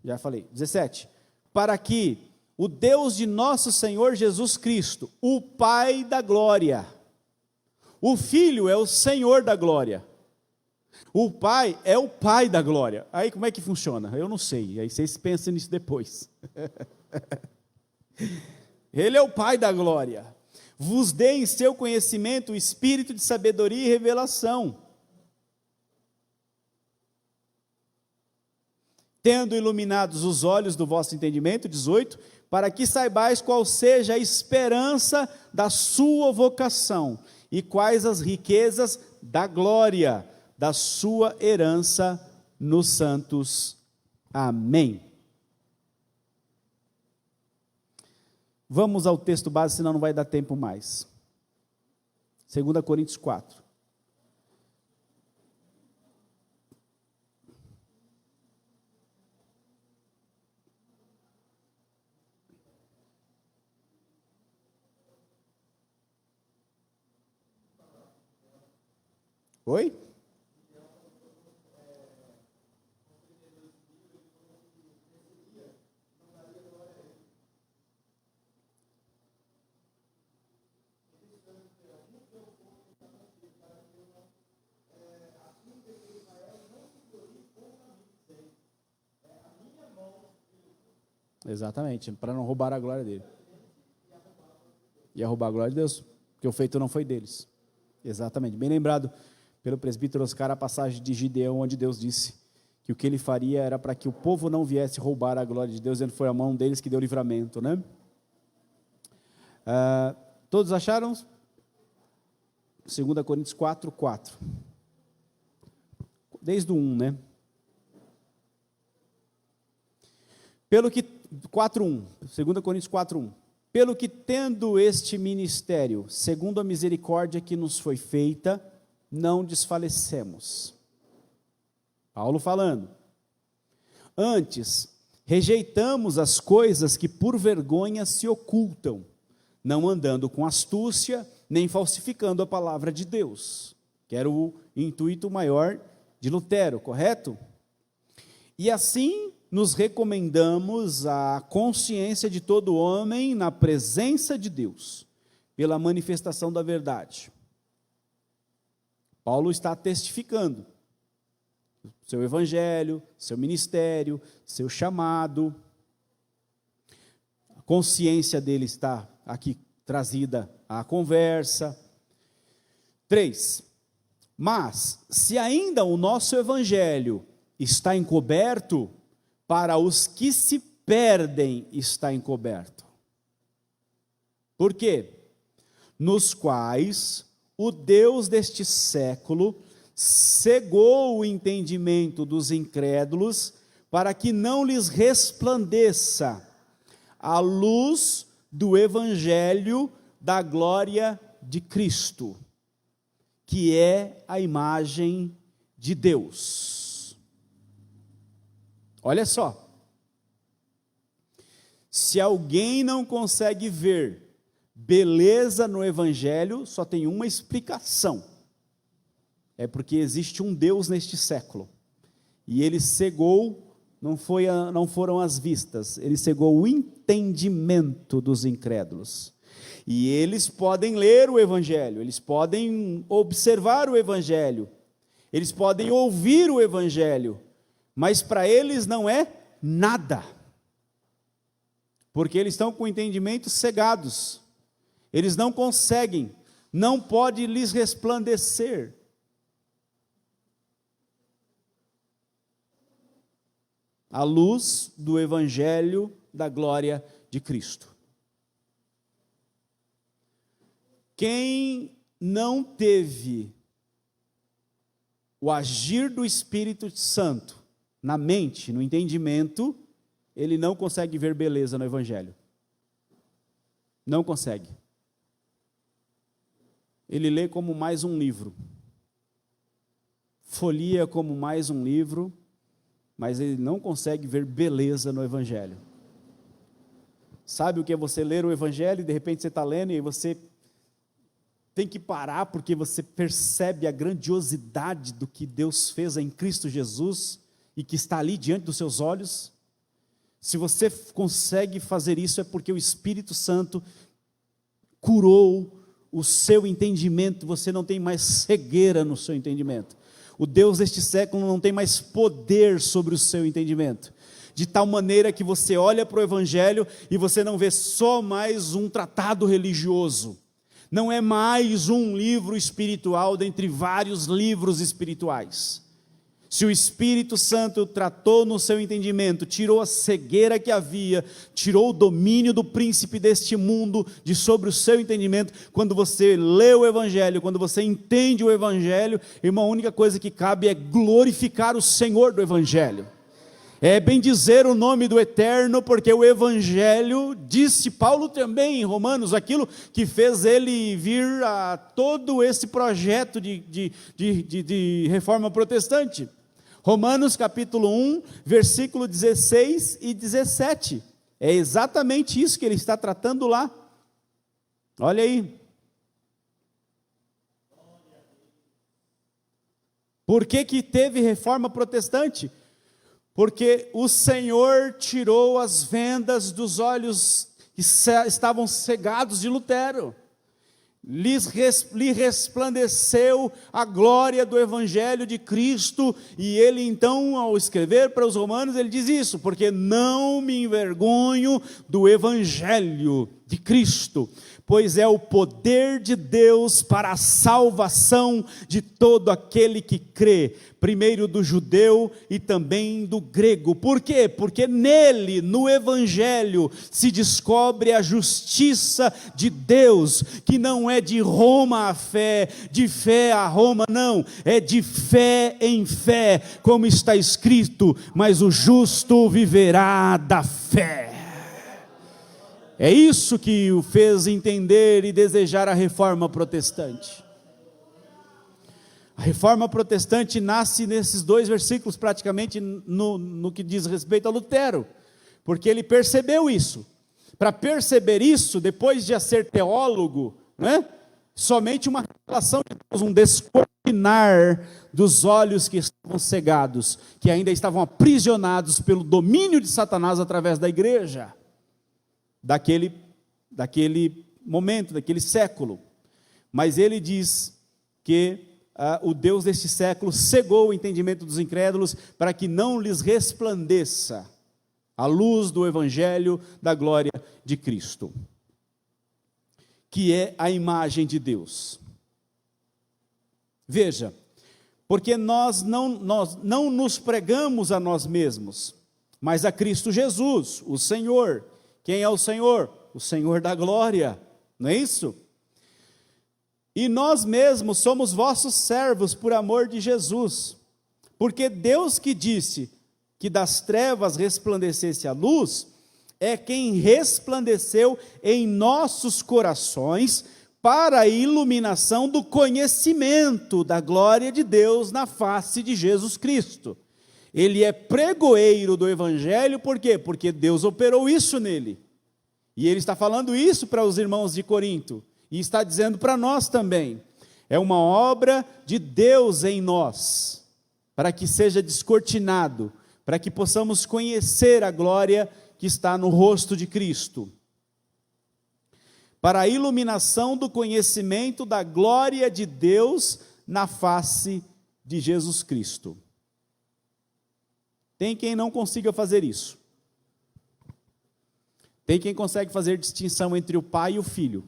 já falei. 17. Para que o Deus de nosso Senhor Jesus Cristo, o Pai da glória, o Filho é o Senhor da glória, o Pai é o Pai da glória. Aí como é que funciona? Eu não sei, aí vocês pensem nisso depois. Ele é o Pai da glória, vos dê em seu conhecimento o espírito de sabedoria e revelação, tendo iluminados os olhos do vosso entendimento, 18, para que saibais qual seja a esperança da sua vocação, e quais as riquezas da glória, da sua herança nos santos. Amém. Vamos ao texto base, senão não vai dar tempo mais. 2 Coríntios 4. Oi? Exatamente, para não roubar a glória dele. Ia roubar a glória de Deus, porque o feito não foi deles. Exatamente, bem lembrado pelo presbítero Oscar a passagem de Gideão, onde Deus disse que o que ele faria era para que o povo não viesse roubar a glória de Deus, e foi a mão deles que deu livramento, né? Todos acharam? 2 Coríntios 4, 4. Desde o 1, né? Pelo que 4:1, 2 Coríntios 4:1. Pelo que tendo este ministério, segundo a misericórdia que nos foi feita, não desfalecemos. Paulo falando. Antes, rejeitamos as coisas que por vergonha se ocultam, não andando com astúcia, nem falsificando a palavra de Deus, que era o intuito maior de Lutero, correto? E assim nos recomendamos à consciência de todo homem na presença de Deus, pela manifestação da verdade. Paulo está testificando seu evangelho, seu ministério, seu chamado. A consciência dele está aqui trazida à conversa. 3. Mas, se ainda o nosso evangelho está encoberto, para os que se perdem está encoberto. Por quê? Nos quais o Deus deste século cegou o entendimento dos incrédulos, para que não lhes resplandeça a luz do evangelho da glória de Cristo, que é a imagem de Deus. Olha só, se alguém não consegue ver beleza no evangelho, só tem uma explicação. É porque existe um Deus neste século, e ele cegou, não foram as vistas, ele cegou o entendimento dos incrédulos. E eles podem ler o evangelho, eles podem observar o evangelho, eles podem ouvir o evangelho, mas para eles não é nada, porque eles estão com o entendimento cegados, eles não conseguem, não pode lhes resplandecer. A luz do evangelho da glória de Cristo. Quem não teve o agir do Espírito Santo na mente, no entendimento, ele não consegue ver beleza no evangelho. Não consegue. Ele lê como mais um livro. Folheia como mais um livro, mas ele não consegue ver beleza no evangelho. Sabe o que é você ler o evangelho e de repente você está lendo e você tem que parar porque você percebe a grandiosidade do que Deus fez em Cristo Jesus e que está ali diante dos seus olhos? Se você consegue fazer isso é porque o Espírito Santo curou o seu entendimento, você não tem mais cegueira no seu entendimento. O Deus deste século não tem mais poder sobre o seu entendimento, de tal maneira que você olha para o evangelho e você não vê só mais um tratado religioso, não é mais um livro espiritual dentre vários livros espirituais. Se o Espírito Santo tratou no seu entendimento, tirou a cegueira que havia, tirou o domínio do príncipe deste mundo de sobre o seu entendimento, quando você lê o evangelho, quando você entende o evangelho, irmão, a única coisa que cabe é glorificar o Senhor do evangelho. É bendizer o nome do Eterno, porque o evangelho, disse Paulo também em Romanos, aquilo que fez ele vir a todo esse projeto de reforma protestante. Romanos capítulo 1, versículo 16 e 17. É exatamente isso que ele está tratando lá. Olha aí. Por que que teve reforma protestante? Porque o Senhor tirou as vendas dos olhos que estavam cegados de Lutero. Lhe resplandeceu a glória do evangelho de Cristo, e ele então, ao escrever para os romanos, ele diz isso: porque não me envergonho do evangelho de Cristo, pois é o poder de Deus para a salvação de todo aquele que crê, primeiro do judeu e também do grego. Por quê? Porque nele, no Evangelho, se descobre a justiça de Deus, que não é de Roma a fé, de fé a Roma, não, é de fé em fé, como está escrito, mas o justo viverá da fé. É isso que o fez entender e desejar a reforma protestante. A reforma protestante nasce nesses 2 versículos, praticamente no que diz respeito a Lutero, porque ele percebeu isso. Para perceber isso, depois de ser teólogo, né, somente uma revelação de Deus, um descortinar dos olhos que estavam cegados, que ainda estavam aprisionados pelo domínio de Satanás através da igreja, daquele momento, daquele século. Mas ele diz que o Deus deste século cegou o entendimento dos incrédulos para que não lhes resplandeça a luz do Evangelho da glória de Cristo, que é a imagem de Deus. Veja, porque nós não nos pregamos a nós mesmos, mas a Cristo Jesus, o Senhor. Quem é o Senhor? O Senhor da glória, não é isso? E nós mesmos somos vossos servos por amor de Jesus, porque Deus que disse que das trevas resplandecesse a luz, é quem resplandeceu em nossos corações para a iluminação do conhecimento da glória de Deus na face de Jesus Cristo. Ele é pregoeiro do Evangelho, por quê? Porque Deus operou isso nele. E ele está falando isso para os irmãos de Corinto, e está dizendo para nós também. É uma obra de Deus em nós, para que seja descortinado, para que possamos conhecer a glória que está no rosto de Cristo. Para a iluminação do conhecimento da glória de Deus na face de Jesus Cristo. Tem quem não consiga fazer isso. Tem quem consegue fazer distinção entre o pai e o filho.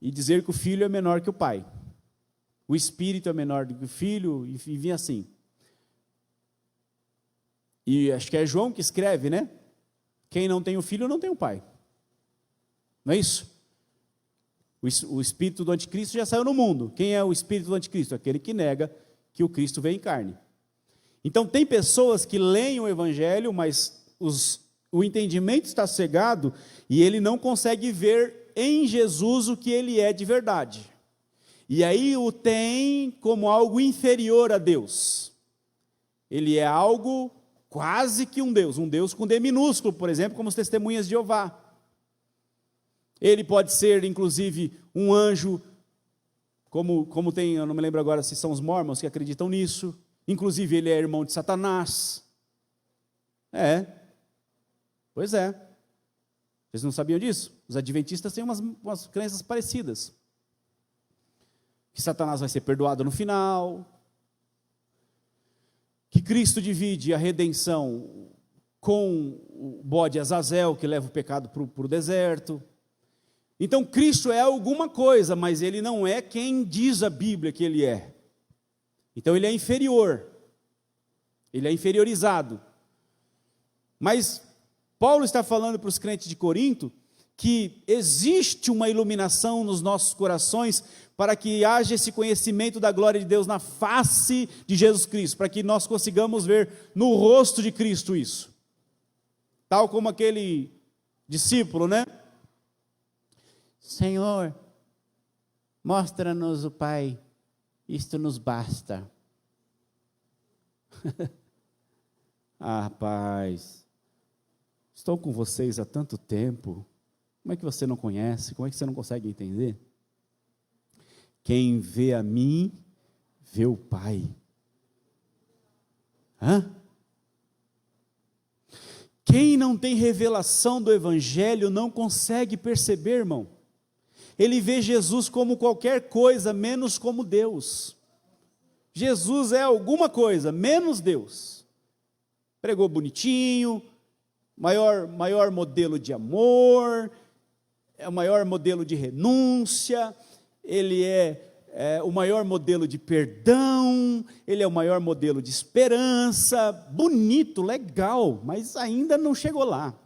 E dizer que o filho é menor que o pai. O espírito é menor do que o filho, e vinha assim. E acho que é João que escreve, né? Quem não tem o filho não tem o pai. Não é isso? O espírito do anticristo já saiu no mundo. Quem é o espírito do anticristo? Aquele que nega que o Cristo veio em carne. Então tem pessoas que leem o Evangelho, mas o entendimento está cegado e ele não consegue ver em Jesus o que ele é de verdade. E aí o tem como algo inferior a Deus. Ele é algo quase que um Deus com D minúsculo, por exemplo, como as testemunhas de Jeová. Ele pode ser, inclusive, um anjo, como tem, eu não me lembro agora se são os mormons que acreditam nisso. Inclusive, ele é irmão de Satanás. Pois é. Vocês não sabiam disso? Os adventistas têm umas crenças parecidas. Que Satanás vai ser perdoado no final. Que Cristo divide a redenção com o bode Azazel, que leva o pecado para o deserto. Então, Cristo é alguma coisa, mas ele não é quem diz a Bíblia que ele é. Então, ele é inferior. Ele é inferiorizado. Mas Paulo está falando para os crentes de Corinto que existe uma iluminação nos nossos corações para que haja esse conhecimento da glória de Deus na face de Jesus Cristo, para que nós consigamos ver no rosto de Cristo isso. Tal como aquele discípulo, né? Senhor, mostra-nos o Pai, isto nos basta. Rapaz, estou com vocês há tanto tempo, como é que você não conhece? Como é que você não consegue entender? Quem vê a mim, vê o Pai. Quem não tem revelação do Evangelho não consegue perceber, irmão. Ele vê Jesus como qualquer coisa, menos como Deus. Jesus é alguma coisa, menos Deus. Pregou bonitinho, maior modelo de amor, é o maior modelo de renúncia, ele é o maior modelo de perdão, ele é o maior modelo de esperança, bonito, legal, mas ainda não chegou lá.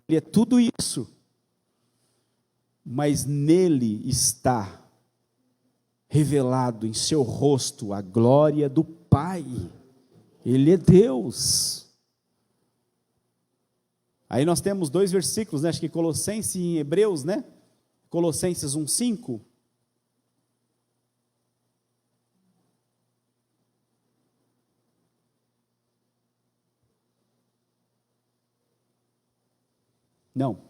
Ele é tudo isso, mas nele está revelado em seu rosto a glória do Pai. Ele é Deus. Aí nós temos 2 versículos, né? Acho que Colossenses e Hebreus, né? Colossenses 1:5. Não.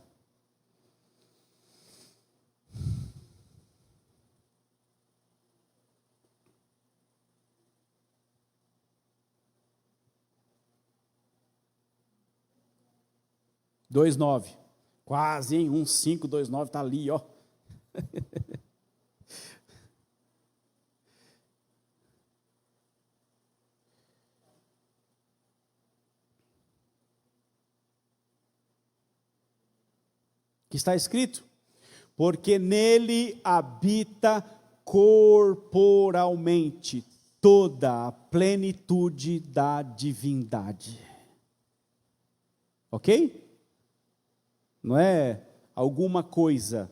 Dois nove, quase, hein? 1:5, 2:9, está ali, ó. Que está escrito? Porque nele habita corporalmente toda a plenitude da divindade. Ok? Não é alguma coisa.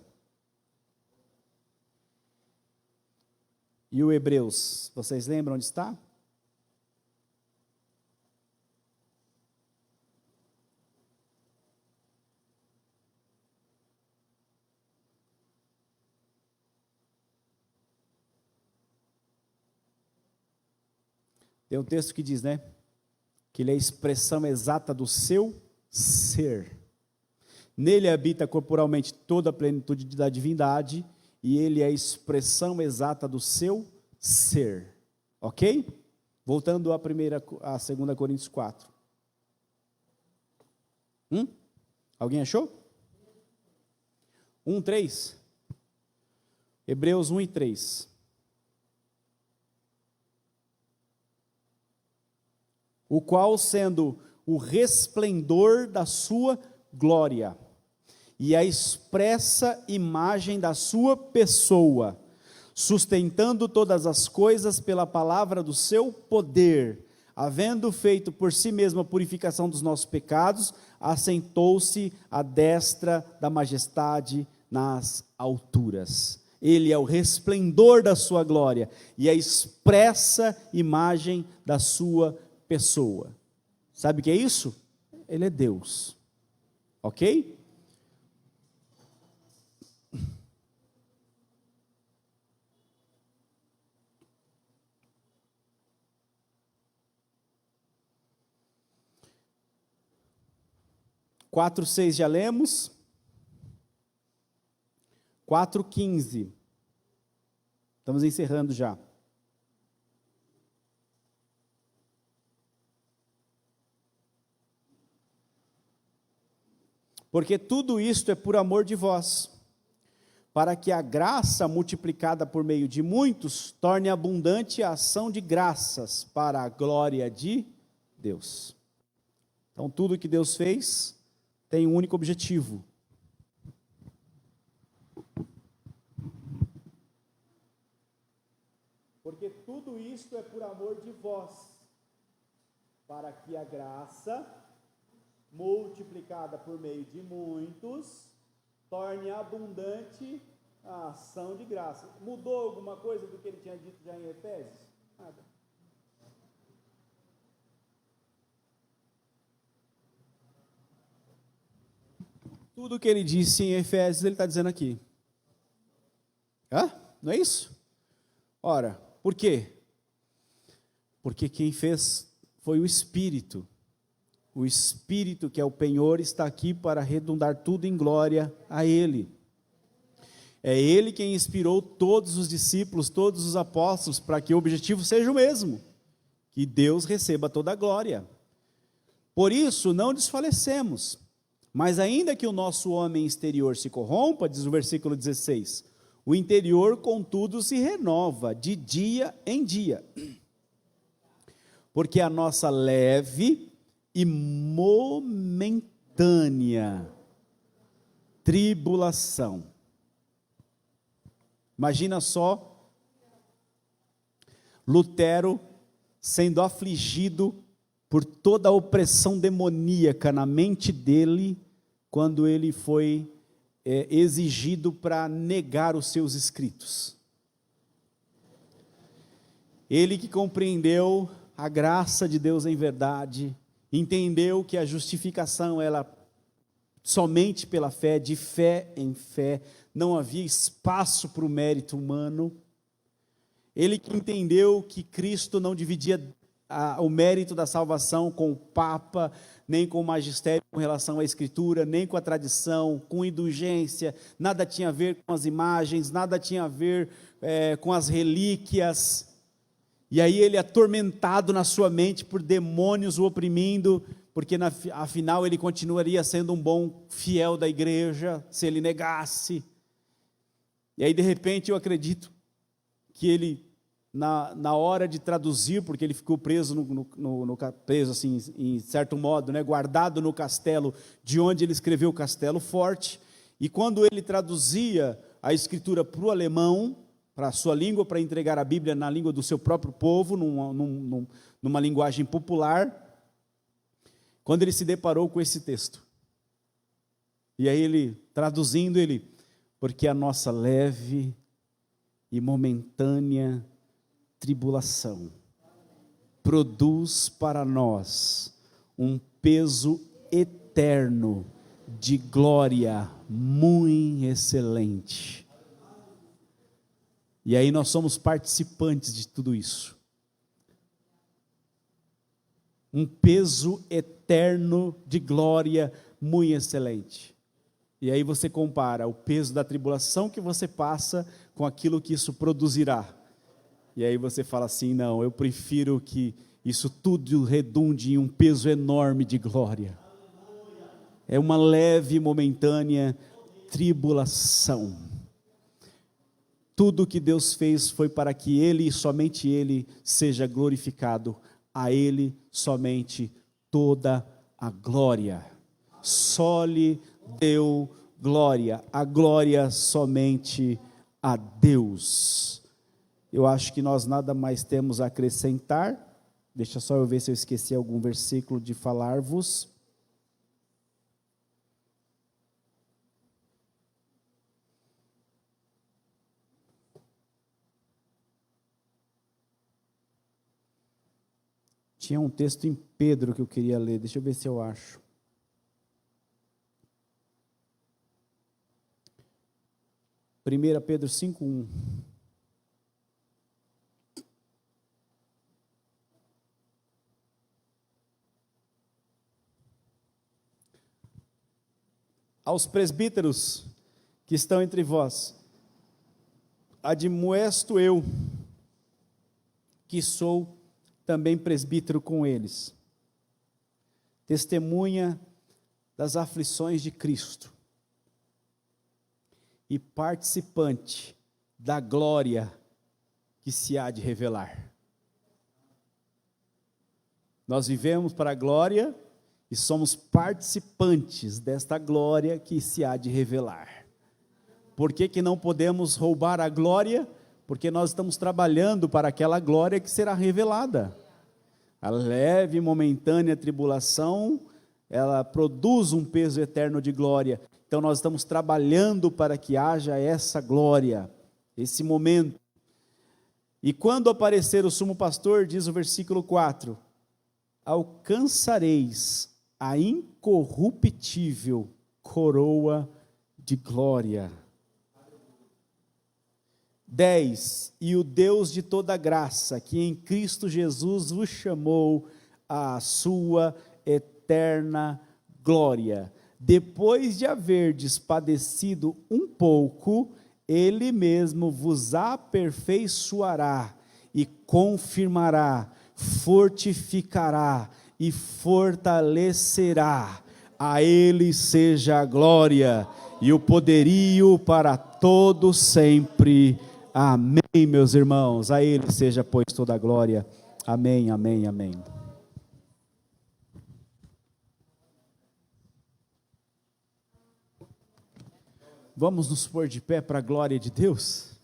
E o Hebreus, vocês lembram onde está? Tem um texto que diz, né? Que ele é a expressão exata do seu ser. Nele habita corporalmente toda a plenitude da divindade, e ele é a expressão exata do seu ser. Ok? Voltando a 2 Coríntios 4. Alguém achou? 1:3. Hebreus 1:3. O qual, sendo o resplendor da sua glória e a expressa imagem da sua pessoa, sustentando todas as coisas pela palavra do seu poder, havendo feito por si mesmo a purificação dos nossos pecados, assentou-se à destra da majestade nas alturas. Ele é o resplendor da sua glória e a expressa imagem da sua pessoa. Sabe o que é isso? Ele é Deus. Ok? Quatro, 6 já lemos. 4:15. Estamos encerrando já. Porque tudo isto é por amor de vós, para que a graça multiplicada por meio de muitos torne abundante a ação de graças para a glória de Deus. Então, tudo que Deus fez tem um único objetivo: porque tudo isto é por amor de vós, para que a graça multiplicada por meio de muitos torne abundante a ação de graça. Mudou alguma coisa do que ele tinha dito já em Efésios? Nada. Tudo que ele disse em Efésios, ele está dizendo aqui. Não é isso? Ora, por quê? Porque quem fez foi o Espírito. O Espírito, que é o penhor, está aqui para redundar tudo em glória a Ele. É Ele quem inspirou todos os discípulos, todos os apóstolos, para que o objetivo seja o mesmo: que Deus receba toda a glória. Por isso, não desfalecemos. Mas ainda que o nosso homem exterior se corrompa, diz o versículo 16, o interior, contudo, se renova de dia em dia. Porque a nossa leve e momentânea tribulação. Imagina só Lutero sendo afligido por toda a opressão demoníaca na mente dele, quando ele foi exigido para negar os seus escritos. Ele que compreendeu a graça de Deus em verdade, entendeu que a justificação ela somente pela fé, de fé em fé, não havia espaço para o mérito humano. Ele que entendeu que Cristo não dividia o mérito da salvação com o Papa, nem com o magistério com relação à Escritura, nem com a tradição, com indulgência, nada tinha a ver com as imagens, nada tinha a ver com as relíquias. E aí ele, atormentado na sua mente por demônios o oprimindo, porque afinal ele continuaria sendo um bom fiel da igreja, se ele negasse. E aí de repente eu acredito que ele, na hora de traduzir, porque ele ficou preso, preso assim, em certo modo, né, guardado no castelo, de onde ele escreveu o Castelo Forte, e quando ele traduzia a escritura para o alemão, para a sua língua, para entregar a Bíblia na língua do seu próprio povo, numa linguagem popular, quando ele se deparou com esse texto, e aí ele, traduzindo, porque a nossa leve e momentânea tribulação produz para nós um peso eterno de glória muito excelente. E aí nós somos participantes de tudo isso. Um peso eterno de glória muito excelente. E aí você compara o peso da tribulação que você passa com aquilo que isso produzirá. E aí você fala assim, não, eu prefiro que isso tudo redunde em um peso enorme de glória. É uma leve e momentânea tribulação. Tudo que Deus fez foi para que Ele e somente Ele seja glorificado. A Ele somente toda a glória. Só lhe deu glória. A glória somente a Deus. Eu acho que nós nada mais temos a acrescentar. Deixa só eu ver se eu esqueci algum versículo de falar-vos. Tinha um texto em Pedro que eu queria ler, deixa eu ver se eu acho. Primeira Pedro 5:1. Aos presbíteros que estão entre vós, admoesto eu, que sou também presbítero com eles, testemunha das aflições de Cristo e participante da glória que se há de revelar. Nós vivemos para a glória e somos participantes desta glória que se há de revelar. Por que não podemos roubar a glória? Porque nós estamos trabalhando para aquela glória que será revelada. A leve e momentânea tribulação, ela produz um peso eterno de glória. Então nós estamos trabalhando para que haja essa glória, esse momento. E quando aparecer o sumo pastor, diz o versículo 4, alcançareis a incorruptível coroa de glória. 10. E o Deus de toda graça, que em Cristo Jesus vos chamou à sua eterna glória, depois de haverdes padecido um pouco, Ele mesmo vos aperfeiçoará e confirmará, fortificará e fortalecerá. A Ele seja a glória e o poderio para todos sempre. Amém, meus irmãos. A Ele seja, pois, toda a glória. Amém, amém, amém. Vamos nos pôr de pé para a glória de Deus?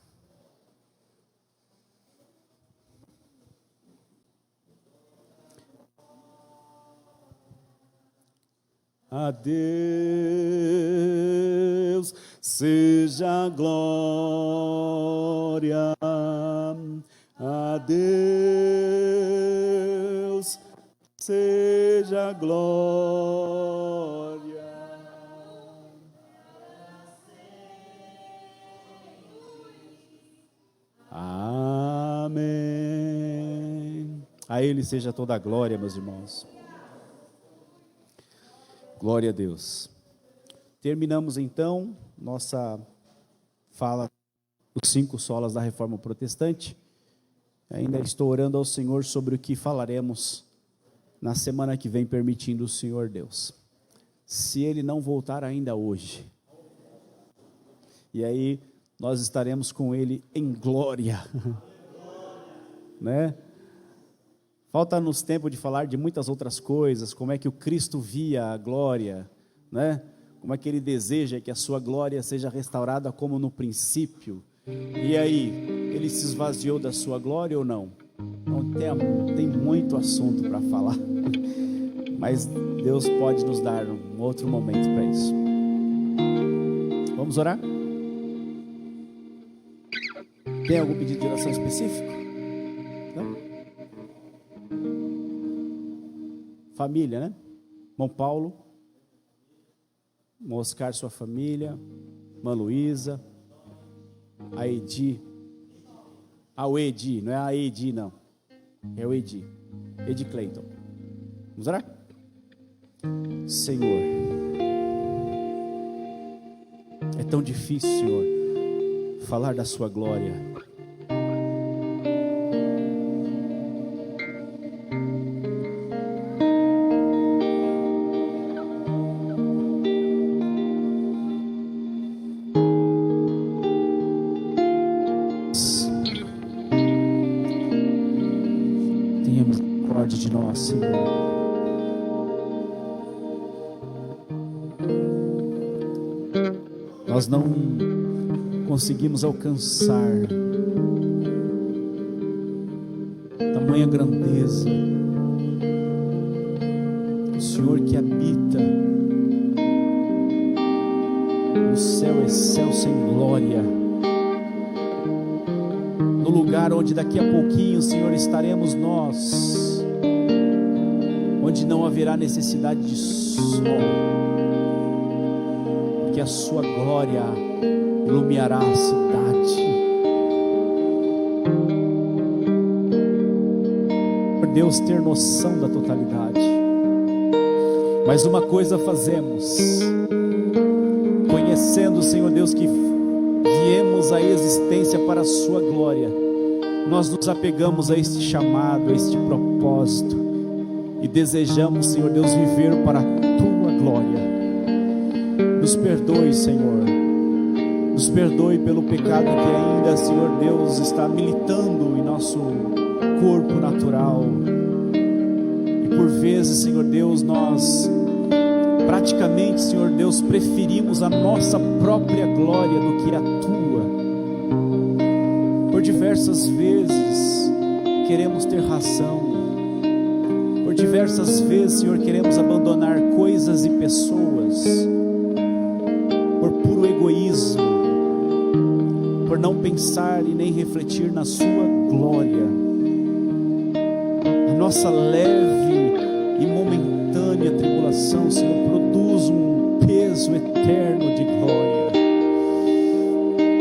A Deus seja a glória, a Deus seja a glória. Amém. A Ele seja toda a glória, meus irmãos. Glória a Deus. Terminamos então nossa fala dos 5 solas da Reforma Protestante. Ainda estou orando ao Senhor sobre o que falaremos na semana que vem, permitindo o Senhor Deus. Se Ele não voltar ainda hoje, e aí nós estaremos com Ele em glória, né? Falta-nos tempo de falar de muitas outras coisas, como é que o Cristo via a glória, né? Como é que Ele deseja que a sua glória seja restaurada como no princípio. E aí, Ele se esvaziou da sua glória ou não? Não tem muito assunto para falar, mas Deus pode nos dar um outro momento para isso. Vamos orar? Tem algum pedido de oração específico? Não? Família, né? Irmão Paulo, irmão Oscar, sua família, irmã Luísa, a Edi, o Edi, não é a Edi não, é o Edi Clayton. Vamos orar? Senhor, é tão difícil, Senhor, falar da sua glória. Tenha misericórdia de nós, Senhor. Nós não conseguimos alcançar tamanha grandeza. O Senhor que habita no céu é céu sem glória, no lugar onde daqui a pouquinho, Senhor, estaremos nós, onde não haverá necessidade de sol, porque a sua glória iluminará a cidade. Por Deus ter noção da totalidade. Mas uma coisa fazemos, conhecendo, Senhor Deus, que viemos à existência para a sua glória, nós nos apegamos a este chamado, a este propósito, e desejamos, Senhor Deus, viver para a tua glória. Nos perdoe, Senhor. Nos perdoe pelo pecado que ainda, Senhor Deus, está militando em nosso corpo natural. E por vezes, Senhor Deus, nós praticamente, Senhor Deus, preferimos a nossa própria glória do que a tua. Por diversas vezes queremos ter razão. Por diversas vezes, Senhor, queremos abandonar coisas e pessoas por puro egoísmo, por não pensar e nem refletir na sua glória. A nossa leve e momentânea tribulação, Senhor, produz um peso eterno de glória.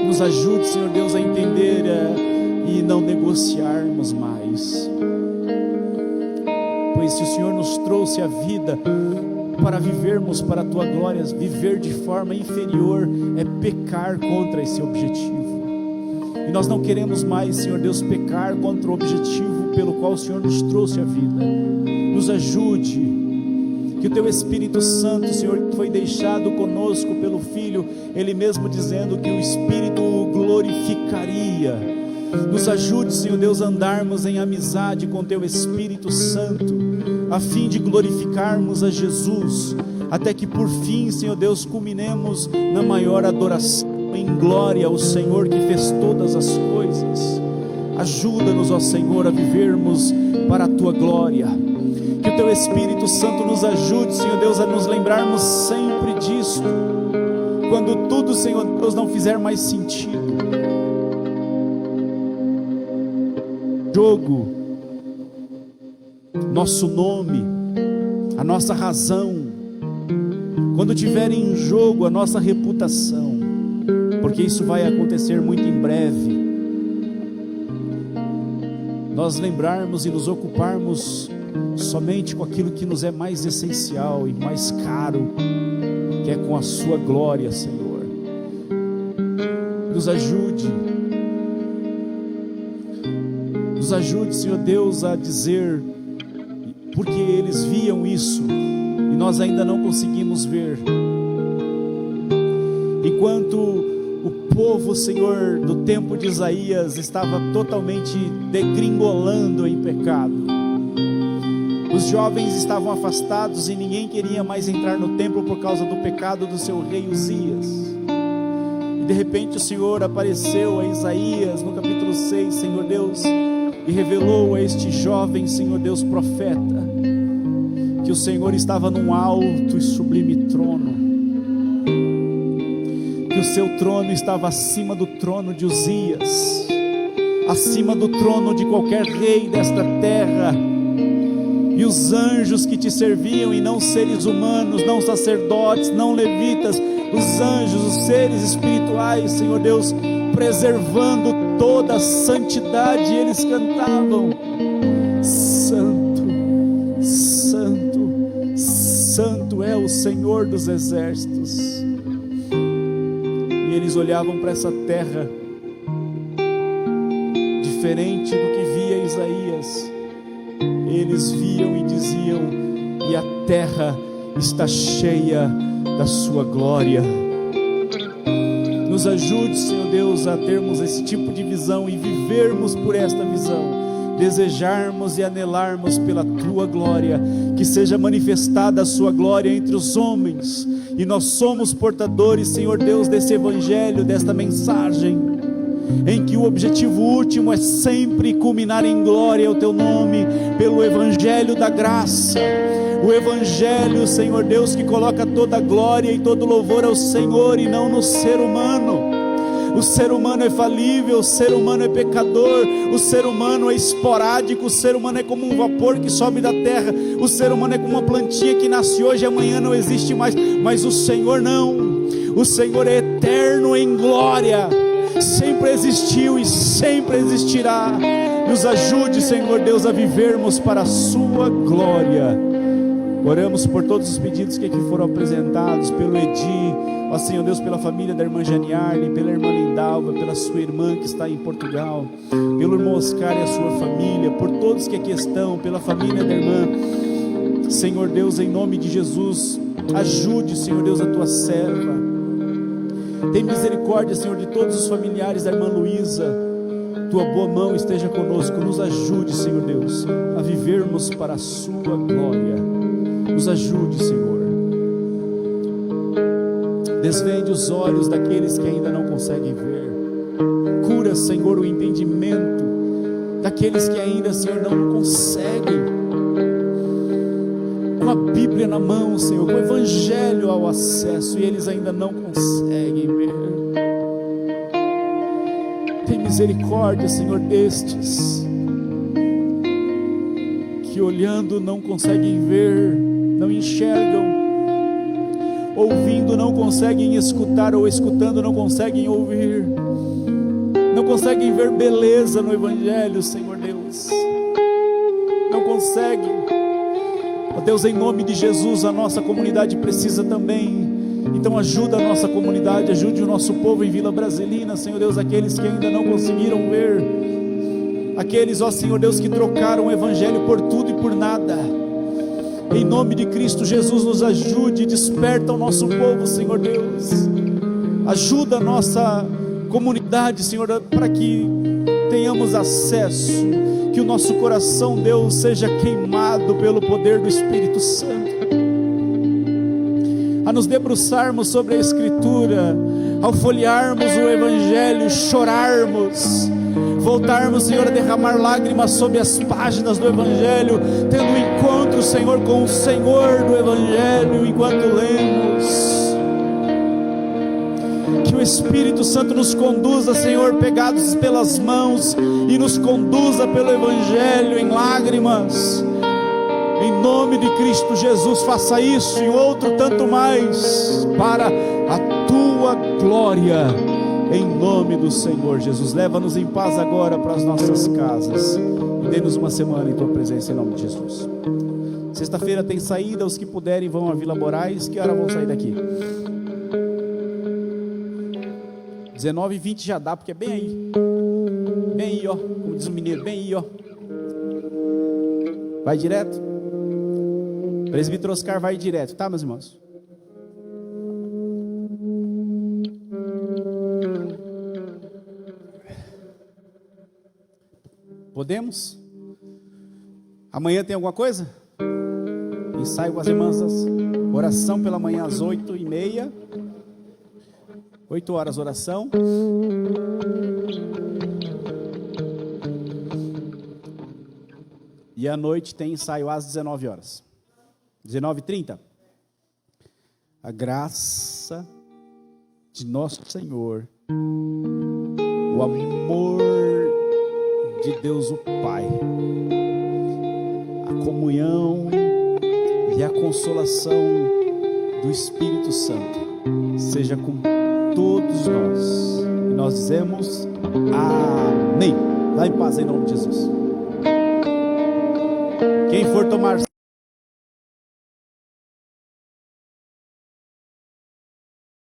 Nos ajude, Senhor Deus, a entender e não negociarmos mais. Pois se o Senhor nos trouxe a vida para vivermos para a tua glória, viver de forma inferior é pecar contra esse objetivo. E nós não queremos mais, Senhor Deus, pecar contra o objetivo pelo qual o Senhor nos trouxe a vida. Nos ajude, que o teu Espírito Santo, Senhor, que foi deixado conosco pelo Filho, Ele mesmo dizendo que o Espírito o glorificaria. Nos ajude, Senhor Deus, a andarmos em amizade com teu Espírito Santo, a fim de glorificarmos a Jesus, até que por fim, Senhor Deus, culminemos na maior adoração em glória ao Senhor que fez todas as coisas. Ajuda-nos, ó Senhor, a vivermos para a Tua glória. Que o Teu Espírito Santo nos ajude, Senhor Deus, a nos lembrarmos sempre disto, quando tudo, Senhor Deus, não fizer mais sentido. Jogo, nosso nome, a nossa razão, quando tiver em jogo a nossa reputação, porque isso vai acontecer muito em breve, nós lembrarmos e nos ocuparmos somente com aquilo que nos é mais essencial e mais caro, que é com a Sua glória, Senhor. Nos ajude, Senhor Deus, a dizer, porque eles viam isso e nós ainda não conseguimos ver. Enquanto o povo, Senhor, do tempo de Isaías estava totalmente degringolando em pecado, os jovens estavam afastados e ninguém queria mais entrar no templo por causa do pecado do seu rei Uzias. E de repente o Senhor apareceu a Isaías no capítulo 6, Senhor Deus, e revelou a este jovem, Senhor Deus, profeta, que o Senhor estava num alto e sublime trono, que o seu trono estava acima do trono de Uzias, acima do trono de qualquer rei desta terra. E os anjos que te serviam, e não seres humanos, não sacerdotes, não levitas, os anjos, os seres espirituais, Senhor Deus, preservando toda a santidade, eles cantavam: Santo, Santo, Santo é o Senhor dos exércitos. E eles olhavam para essa terra diferente do que via Isaías. Eles viam e diziam: e a terra está cheia da Sua glória. Nos ajude, Senhor Deus, a termos esse tipo de visão e vivermos por esta visão, desejarmos e anelarmos pela Tua glória, que seja manifestada a Sua glória entre os homens, e nós somos portadores, Senhor Deus, desse evangelho, desta mensagem, em que o objetivo último é sempre culminar em glória ao Teu nome, pelo evangelho da graça, o evangelho, Senhor Deus, que coloca toda a glória e todo louvor ao Senhor e não no ser humano. O ser humano é falível, o ser humano é pecador, o ser humano é esporádico, o ser humano é como um vapor que sobe da terra, o ser humano é como uma plantinha que nasce hoje e amanhã não existe mais, mas o Senhor não. O Senhor é eterno em glória, sempre existiu e sempre existirá. Nos ajude, Senhor Deus, a vivermos para a Sua glória. Oramos por todos os pedidos que aqui foram apresentados, pelo Edi, ó Senhor Deus, pela família da irmã Janiarne, pela irmã Lindalva, pela sua irmã que está em Portugal, pelo irmão Oscar e a sua família, por todos que aqui estão, pela família da irmã. Senhor Deus, em nome de Jesus, ajude, Senhor Deus, a Tua serva. Tem misericórdia, Senhor, de todos os familiares da irmã Luísa. Tua boa mão esteja conosco. Nos ajude, Senhor Deus, a vivermos para a Sua glória. Nos ajude, Senhor. Desvende os olhos daqueles que ainda não conseguem ver. Cura, Senhor, o entendimento daqueles que ainda, Senhor, não conseguem. Com a Bíblia na mão, Senhor, com o Evangelho ao acesso, e eles ainda não conseguem ver. Tem misericórdia, Senhor, destes que olhando não conseguem ver, não enxergam, ouvindo não conseguem escutar, ou escutando não conseguem ouvir, não conseguem ver beleza no Evangelho, Senhor Deus, não conseguem. Ó Deus, em nome de Jesus, a nossa comunidade precisa também. Então ajuda a nossa comunidade, ajude o nosso povo em Vila Brasilina, Senhor Deus, aqueles que ainda não conseguiram ver, aqueles, ó Senhor Deus, que trocaram o Evangelho por tudo e por nada. Em nome de Cristo Jesus, nos ajude, desperta o nosso povo, Senhor Deus, ajuda a nossa comunidade, Senhor, para que tenhamos acesso, que o nosso coração, Deus, seja queimado pelo poder do Espírito Santo, a nos debruçarmos sobre a Escritura, ao folhearmos o Evangelho, chorarmos, voltarmos, Senhor, a derramar lágrimas sobre as páginas do Evangelho, tendo um encontro, Senhor, com o Senhor do Evangelho, enquanto lemos. Que o Espírito Santo nos conduza, Senhor, pegados pelas mãos, e nos conduza pelo Evangelho em lágrimas. Em nome de Cristo Jesus, faça isso e outro tanto mais, para a Tua glória, em nome do Senhor Jesus. Leva-nos em paz agora para as nossas casas, e dê-nos uma semana em Tua presença, em nome de Jesus. Sexta-feira tem saída, os que puderem vão à Vila Moraes. Que hora vão sair daqui? 19h20 já dá, porque é bem aí, ó, como diz o mineiro, bem aí, ó. Vai direto? Presbítero Oscar vai direto, tá, meus irmãos? Podemos? Amanhã tem alguma coisa? Ensaio com as irmãs, oração pela manhã às 8h30. 8 horas oração. E à noite tem ensaio às 19 horas. 19h30. A graça de nosso Senhor, o amor de Deus o Pai, a comunhão e a consolação do Espírito Santo seja com todos nós. E nós dizemos amém. Vá em paz em nome de Jesus. Quem for tomar